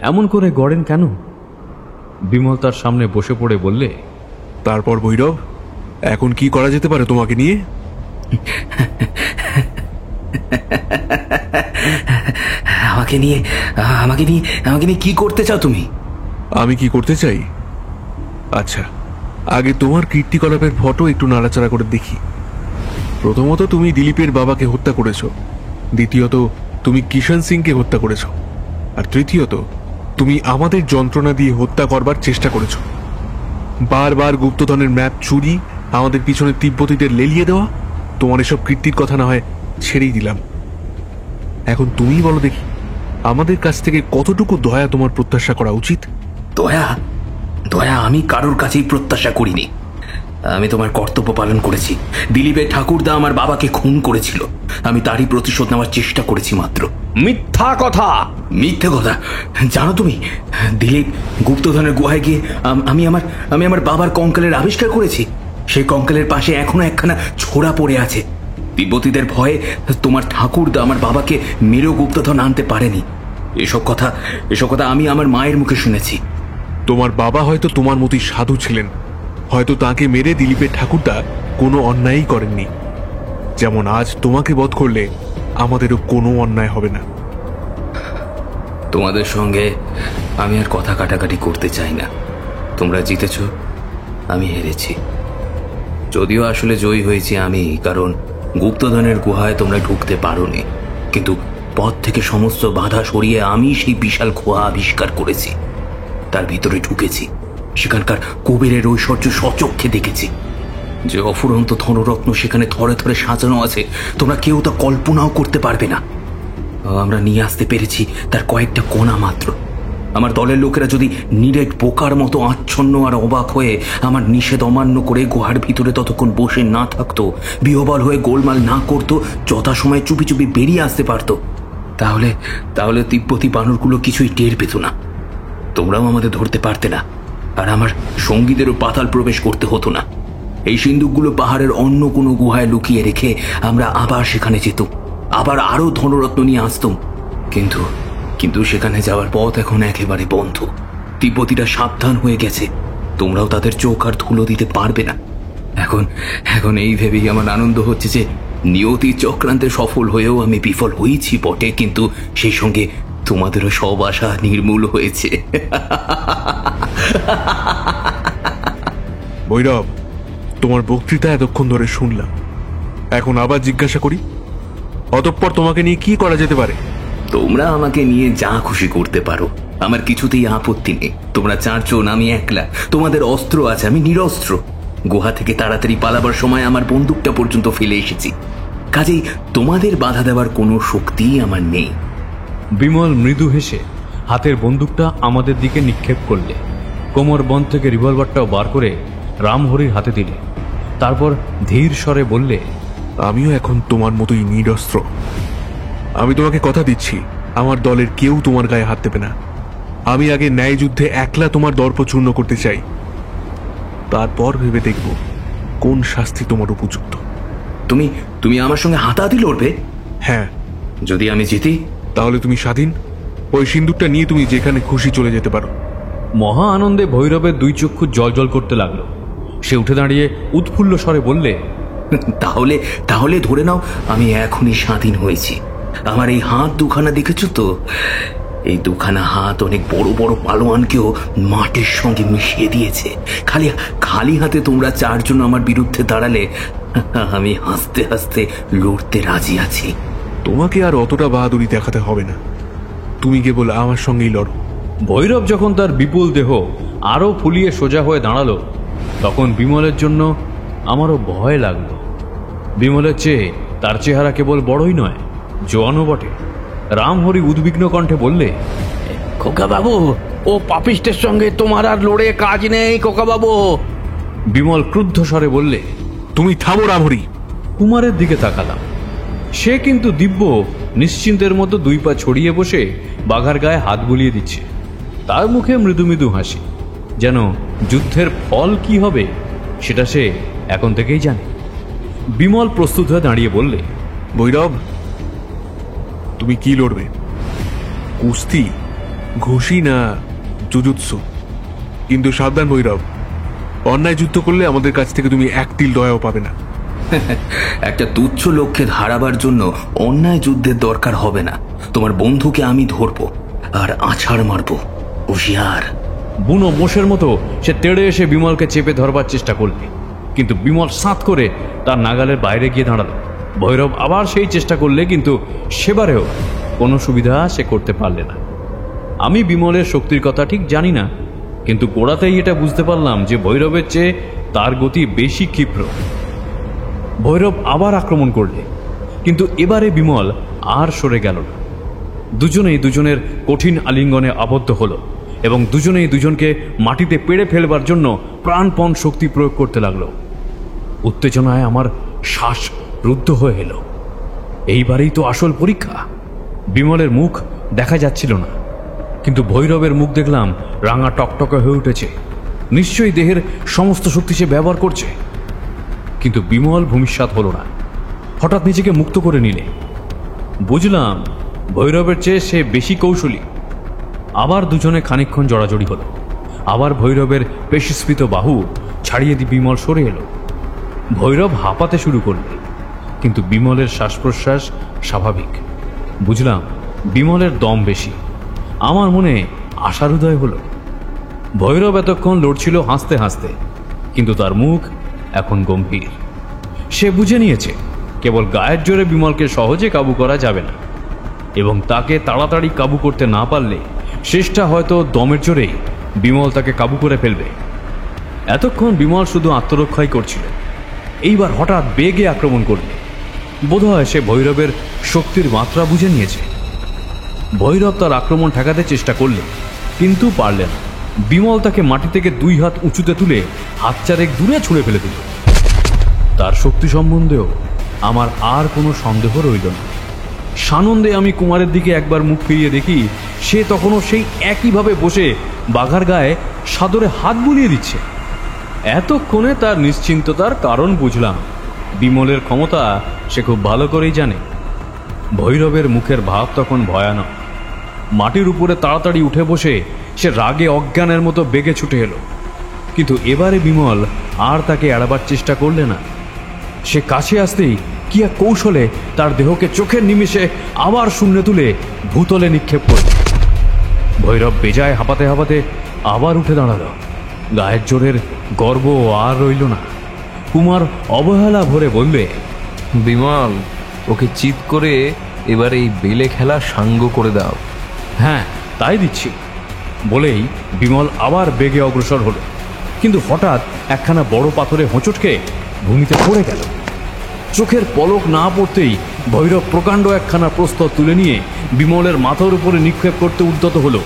এমন করে গড়েন কেন? বিমল তার সামনে বসে পড়ে বললে, তারপর ভৈরব, এখন কি করা যেতে পারে তোমাকে নিয়ে? আমাকে নিয়ে কি করতে চাও তুমি? আমি কি করতে চাই? আচ্ছা, আগে তোমার কীর্তিকলাপের ফটো একটু নাড়াচাড়া করে দেখি। প্রথমত, তুমি দিলীপের বাবাকে হত্যা করেছ। দ্বিতীয়ত, তুমি কিষণ সিংকে হত্যা করেছ। আর তৃতীয়ত, তুমি আমাদের যন্ত্রণা দিয়ে হত্যা করবার চেষ্টা করেছ। বারবার গুপ্তধনের ম্যাপ চুরি, আমাদের পিছনে তিব্বতীদের লেলিয়ে দেওয়া। তোমার এসব কীর্তির কথা না হয় ছেড়েই দিলাম। এখন তুমিই বলো দেখি, আমাদের কাছ থেকে কতটুকু দয়া তোমার প্রত্যাশা করা উচিত? দয়া আমি কারোর কাছেই প্রত্যাশা করিনি। আমি তোমার কর্তব্য পালন করেছি। দিলীপের ঠাকুরদা আমার বাবাকে খুন করেছিল, আমি তারই প্রতিশোধ নেওয়ার চেষ্টা করেছি মাত্র। মিথ্যা কথা! মিথ্যে কথা! জানো তুমি, দিলীপ গুপ্তধনের গুহায় গিয়ে আমি আমার বাবার কঙ্কালের আবিষ্কার করেছি। সেই কঙ্কালের পাশে এখনো একখানা ছোড়া পড়ে আছে। তিব্বতীদের ভয়ে তোমার ঠাকুরদা আমার বাবাকে মেরেও গুপ্তধন আনতে পারেনি। এসব কথা আমি আমার মায়ের মুখে শুনেছি। তোমার বাবা হয়তো তোমার মতোই সাধু ছিলেন, হয়তো তাকে মেরে দিলীপের ঠাকুরদা কোনো অন্যায়ই করেননি। যেমন আজ তোমাকে বধ করলে আমাদেরও কোনো অন্যায় হবে না। তোমাদের সঙ্গে আমি আর কথা কাটাকাটি করতে চাই না। তোমরা জিতেছ, আমি হেরেছি। যদিও আসলে জয়ী হয়েছি আমি, কারণ গুপ্তধনের গুহায় তোমরা ঢুকতে পারোনি, কিন্তু পথ থেকে সমস্ত বাধা সরিয়ে আমি সেই বিশাল গুহা আবিষ্কার করেছি। তার ভিতরে ঢুকেছি, সেখানকার কুবেরের ঐশ্বর্য স্বচক্ষে দেখেছি। যে অফুরন্ত ধনরত্ন সেখানে থরে থরে সাজানো আছে, তোমরা কেউ তা কল্পনাও করতে পারবে না। আমরা নিয়ে আসতে পেরেছি তার কয়েকটা কণা মাত্র। আমার দলের লোকেরা যদি নিরেট পোকার মতো আচ্ছন্ন আর অবাক হয়ে আমার নিষেধ অমান্য করে গুহার ভিতরে ততক্ষণ বসে না থাকতো, বিহবল হয়ে গোলমাল না করতো, যথাসময়ে চুপি চুপি বেরিয়ে আসতে পারতো, তাহলে তাহলে তিব্বতী বানরগুলো কিছুই টের পেত না। তোমরাও আমাদের ধরতে পারতে না, আর আমার সঙ্গীদেরও পাতাল প্রবেশ করতে হতো না। এই সিন্দুকগুলো পাহাড়ের অন্য কোনো গুহায় লুকিয়ে রেখে আমরা আবার সেখানে যেত, আবার আরো ধনরত্ন নিয়ে আসতাম। কিন্তু সেখানে যাওয়ার পথ এখন একেবারে বন্ধ। তিব্বতীরা সাবধান হয়ে গেছে, তোমরাও তাদের চোখ আর ধুলো দিতে পারবে না। এখন এই ভেবেই আমার আনন্দ হচ্ছে যে নিয়তির চক্রান্তে সফল হয়েও আমি বিফল হয়েছি বটে, কিন্তু সেই সঙ্গে তোমাদেরও সব আশা নির্মূল হয়েছে। ভৈরব, তোমার বক্তৃতা এতক্ষণ ধরে শুনলাম, এখন আবার জিজ্ঞাসা করি, অতঃপর তোমাকে নিয়ে কি করা যেতে পারে? তোমরা আমাকে নিয়ে যা খুশি করতে পারো, আমার কিছুতেই আপত্তি নেই। তোমরা 4 জন, আমি একলা। তোমাদের অস্ত্র আছে, আমি নিরস্ত্র। গুহা থেকে তাড়াতাড়ি পালাবার সময় আমার বন্দুকটা পর্যন্ত ফেলে এসেছি। কাজেই তোমাদের বাধা দেওয়ার কোনো শক্তি আমার নেই। বিমল মৃদু হেসে হাতের বন্দুকটা আমাদের দিকে নিক্ষেপ করলে, কোমর বন থেকে রিভলভারটাও বার করে রামহরির হাতে দিলে। তারপর ধীর স্বরে বললে, আমিও এখন তোমার মতোই নিরস্ত্র। আমি তোমাকে কথা দিচ্ছি, আমার দলের কেউ তোমার গায়ে হাত দেবে না। আমি আগে ন্যায় যুদ্ধে একলা তোমার দর্প চূর্ণ করতে চাই, তারপর ভেবে দেখব কোন শাস্তি তোমার উপযুক্ত। তুমি আমার সঙ্গে হাতাহাতি লড়বে? হ্যাঁ। যদি আমি জিতি? তাহলে তুমি স্বাধীন। ওই সিন্দুকটা নিয়ে তুমি যেখানে খুশি চলে যেতে পারো। মহা আনন্দে ভৈরবের 2 চক্ষু জল জল করতে লাগলো। সে উঠে দাঁড়িয়ে উৎফুল্ল স্বরে বললে, তাহলে ধরে নাও আমি এখনই স্বাধীন হয়েছি। আমার এই হাত দুখানা দেখেছ তো? এই দুখানা হাত অনেক বড় বড় পালোয়ানকেও মাটির সঙ্গে মিশিয়ে দিয়েছে। খালি হাতে তোমরা 4 জন আমার বিরুদ্ধে দাঁড়ালে আমি হাসতে হাসতে লড়তে রাজি আছি। তোমাকে আর অতটা বাহাদুরি দেখাতে হবে না, তুমি কেবল আমার সঙ্গেই লড়ো। ভৈরব যখন তার বিপুল দেহ আরো ফুলিয়ে সোজা হয়ে দাঁড়ালো, তখন বিমলের জন্য আমারও ভয় লাগলো। বিমলের চেয়ে তার চেহারা কেবল বড়ই নয়, জোয়ানও বটে। রামহরি উদ্বিগ্ন কণ্ঠে বললে, খোকা বাবু, ও পাপিষ্টের সঙ্গে তোমার আর লড়ে কাজ নেই খোকা বাবু। বিমল ক্রুদ্ধ স্বরে বললে, তুমি থামো রামহরি। কুমারের দিকে তাকালাম। সে কিন্তু দিব্য নিশ্চিন্তের মতো 2 পা ছড়িয়ে বসে বাঘার গায়ে হাত বুলিয়ে দিচ্ছে। তার মুখে মৃদু মৃদু হাসি, যেন যুদ্ধের ফল কি হবে সেটা সে এখন থেকেই জানে। বিমল প্রস্তুত হয়ে দাঁড়িয়ে বললে, ভৈরব, তুমি কি লড়বে? কুস্তি, ঘুষি না জুজুৎসু? কিন্তু সাবধান ভৈরব, অন্যায় যুদ্ধ করলে আমাদের কাছ থেকে তুমি 1 তিল দয়াও পাবে না। একটা তুচ্ছ লক্ষ্যে হারাবার জন্য অন্যায় যুদ্ধের দরকার হবে না। তোমার বন্ধুকে আমি ধরবো আর আছাড় মারবো। হুঁশিয়ার। বুনো মোষের মতো সে তেড়ে এসে বিমলকে চেপে ধরবার চেষ্টা করলে, কিন্তু বিমল সাঁত করে তার নাগালের বাইরে গিয়ে দাঁড়ালো। ভৈরব আবার সেই চেষ্টা করলে, কিন্তু সেবারেও কোনো সুবিধা সে করতে পারলে না। আমি বিমলের শক্তির কথা ঠিক জানি না, কিন্তু গোড়াতেই এটা বুঝতে পারলাম যে ভৈরবের চেয়ে তার গতি বেশি ক্ষিপ্র। ভৈরব আবার আক্রমণ করলে, কিন্তু এবারে বিমল আর সরে গেল না। দুজনেই দুজনের কঠিন আলিঙ্গনে আবদ্ধ হলো এবং দুজনেই দুজনকে মাটিতে পেড়ে ফেলবার জন্য প্রাণপণ শক্তি প্রয়োগ করতে লাগলো। উত্তেজনায় আমার শ্বাস রুদ্ধ হয়ে এলো। এইবারেই তো আসল পরীক্ষা। বিমলের মুখ দেখা যাচ্ছিল না, কিন্তু ভৈরবের মুখ দেখলাম রাঙা টকটকে হয়ে উঠেছে। নিশ্চয়ই দেহের সমস্ত শক্তি সে ব্যবহার করছে। কিন্তু বিমল ভূমিষ্যাৎ হলো না। হঠাৎ নিজেকে মুক্ত করে নিলে। বুঝলাম ভৈরবের চেয়ে সে বেশি কৌশলী। আবার দুজনে খানিকক্ষণ জড়াজড়ি হলো। আবার ভৈরবের পেশিস্ফীত বাহু ছাড়িয়ে দিয়ে বিমল সরে এলো। ভৈরব হাঁপাতে শুরু করলে, কিন্তু বিমলের শ্বাস প্রশ্বাস স্বাভাবিক। বুঝলাম বিমলের দম বেশি। আমার মনে আশার উদয় হলো। ভৈরব এতক্ষণ লড়ছিল হাসতে হাসতে, কিন্তু তার মুখ এখন গম্ভীর। সে বুঝে নিয়েছে কেবল গায়ের জোরে বিমলকে সহজে কাবু করা যাবে না, এবং তাকে তাড়াতাড়ি কাবু করতে না পারলে শেষটা হয়তো দমের জোরেই বিমল তাকে কাবু করে ফেলবে। এতক্ষণ বিমল শুধু আত্মরক্ষাই করছিল, এইবার হঠাৎ বেগে আক্রমণ করবে। বোধহয় সে ভৈরবের শক্তির মাত্রা বুঝে নিয়েছে। ভৈরব তার আক্রমণ ঠেকাতে চেষ্টা করলে কিন্তু পারলে না। বিমল তাকে মাটি থেকে 2 হাত উঁচুতে তুলে হাত চারেক দূরে ছুঁড়ে ফেলে দিল। তার শক্তি সম্বন্ধেও আমার আর কোনো সন্দেহ রইল না। সানন্দে আমি কুমারের দিকে একবার মুখ ফিরিয়ে দেখি, সে তখনও সেই একইভাবে বসে বাঘার গায়ে সাদরে হাত বুলিয়ে দিচ্ছে। এতক্ষণে তার নিশ্চিন্ততার কারণ বুঝলাম। বিমলের ক্ষমতা সে খুব ভালো করেই জানে। ভৈরবের মুখের ভাব তখন ভয়ানক। মাটির উপরে তাড়াতাড়ি উঠে বসে সে রাগে অজ্ঞানের মতো বেগে ছুটে এলো, কিন্তু এবারে বিমল আর তাকে এড়াবার চেষ্টা করলে না। সে কাছে আসতেই কি এক কৌশলে তার দেহকে চোখের নিমেষে আবার শূন্যে তুলে ভূতলে নিক্ষেপ করল। ভৈরব বেজায় হাঁপাতে হাঁপাতে আবার উঠে দাঁড়ালো। গায়ের জোরের গর্ব আর রইল না। কুমার অবহেলা ভরে বললে, বিমল, ওকে চিৎ করে এবার এই বেলে খেলা সাঙ্গ করে দাও। হ্যাঁ, তাই দিচ্ছি বলেই বিমল আবার বেগে অগ্রসর হলো, কিন্তু হঠাৎ একখানা বড় পাথরে হোঁচট খেয়ে ভূমিতে পড়ে গেল। চোখের পলক না পড়তেই ভৈরব প্রকাণ্ড একখানা প্রস্তর তুলে নিয়ে বিমলের মাথার উপরে নিক্ষেপ করতে উদ্যত হলো,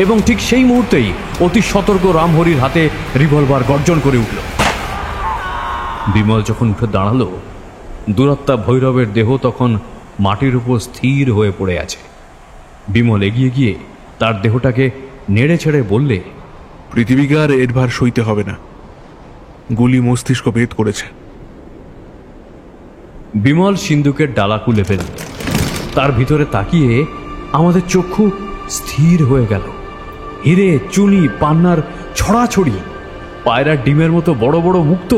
এবং ঠিক সেই মুহূর্তেই অতি সতর্ক রামহরির হাতে রিভলভার গর্জন করে উঠল। বিমল যখন উঠে দাঁড়ালো, দুরাত্মা ভৈরবের দেহ তখন মাটির উপর স্থির হয়ে পড়ে আছে। বিমল এগিয়ে গিয়ে তার দেহটাকে নেড়ে ছেড়ে বললে, পৃথিবীকে আর এর ভার সইতে হবে না। গুলি মস্তিষ্ক ভেদ করেছে। বিমল সিন্দুকের ডালা খুলে ফেলল। তার ভিতরে তাকিয়ে আমাদের চক্ষু স্থির হয়ে গেল। হিরে, চুনি, পান্নার ছড়াছড়ি, পায়রার ডিমের মতো বড় বড় মুক্ত।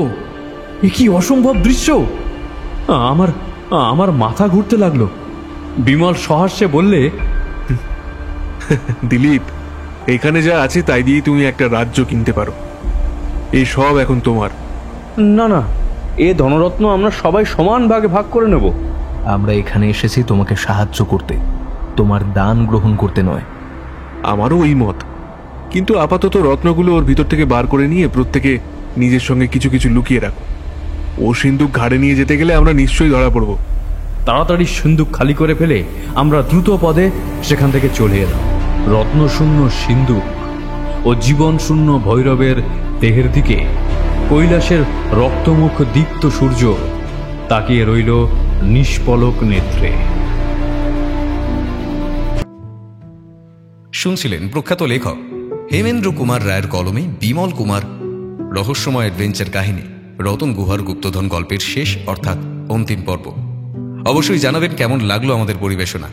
এ কি অসম্ভব দৃশ্য! আমার মাথা ঘুরতে লাগলো। বিমল সহাস্যে বললে, দিলীপ, এখানে যা আছে তাই দিয়ে তুমি একটা রাজ্য কিনতে পারো। এই সব এখন তোমার। না না, এ ধনরত্ন আমরা সবাই সমান ভাগে ভাগ করে নেব। আমরা এখানে এসেছি তোমাকে সাহায্য করতে, তোমার দান গ্রহণ করতে নয়। আমারও ওই মত, কিন্তু আপাতত রত্নগুলো ওর ভিতর থেকে বার করে নিয়ে প্রত্যেকে নিজের সঙ্গে কিছু কিছু লুকিয়ে রাখো। ও সিন্দুক ঘাড়ে নিয়ে যেতে গেলে আমরা নিশ্চয়ই ধরা পড়ব। তাড়াতাড়ি সিন্দুক খালি করে ফেলে আমরা দ্রুত পদে সেখান থেকে চলে এলাম। রত্নশূন্য সিন্দুক ও জীবন শূন্য ভৈরবের দেহের দিকে কৈলাসের রক্তমুখ দীপ্ত সূর্য তাকিয়ে রইল নিষ্পলক নেত্রে। শুনছিলেন প্রখ্যাত লেখক হেমেন্দ্র কুমার রায়ের কলমে বিমল কুমার রহস্যময় অ্যাডভেঞ্চার কাহিনী রতন গুহার গুপ্তধন গল্পের শেষ অর্থাৎ অন্তিম পর্ব। অবশ্যই জানাবেন কেমন লাগলো আমাদের পরিবেশনা।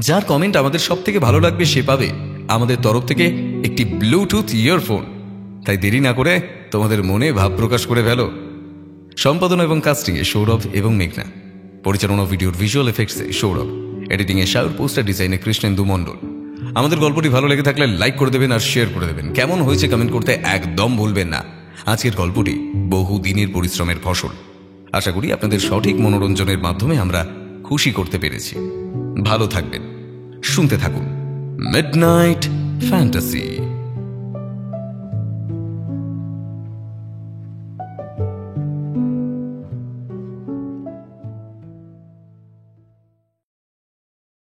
যার কমেন্ট আমাদের সব থেকে ভালো লাগবে সে পাবে আমাদের তরফ থেকে একটি ব্লুটুথ ইয়ারফোন। তাই দেরি না করে তোমাদের মনে ভাব প্রকাশ করে ফেলো। সম্পাদনা এবং কাস্টিংয়ে সৌরভ এবং মেঘনা, পরিচালনা ভিডিওর ভিজুয়াল এফেক্টসে সৌরভ, এডিটিংয়ে শায়র, পোস্টার ডিজাইনে কৃষ্ণেন্দু মণ্ডল। আমাদের গল্পটি ভালো লেগে থাকলে লাইক করে দেবেন আর শেয়ার করে দেবেন। কেমন হয়েছে কমেন্ট করতে একদম ভুলবেন না। আজকের গল্পটি বহু দিনের পরিশ্রমের ফসল। আশা করি আপনাদের সঠিক মনোরঞ্জনের মাধ্যমে আমরা খুশি করতে পেরেছি। ভালো থাকবেন, শুনতে থাকুন মিডনাইট ফ্যান্টাসি।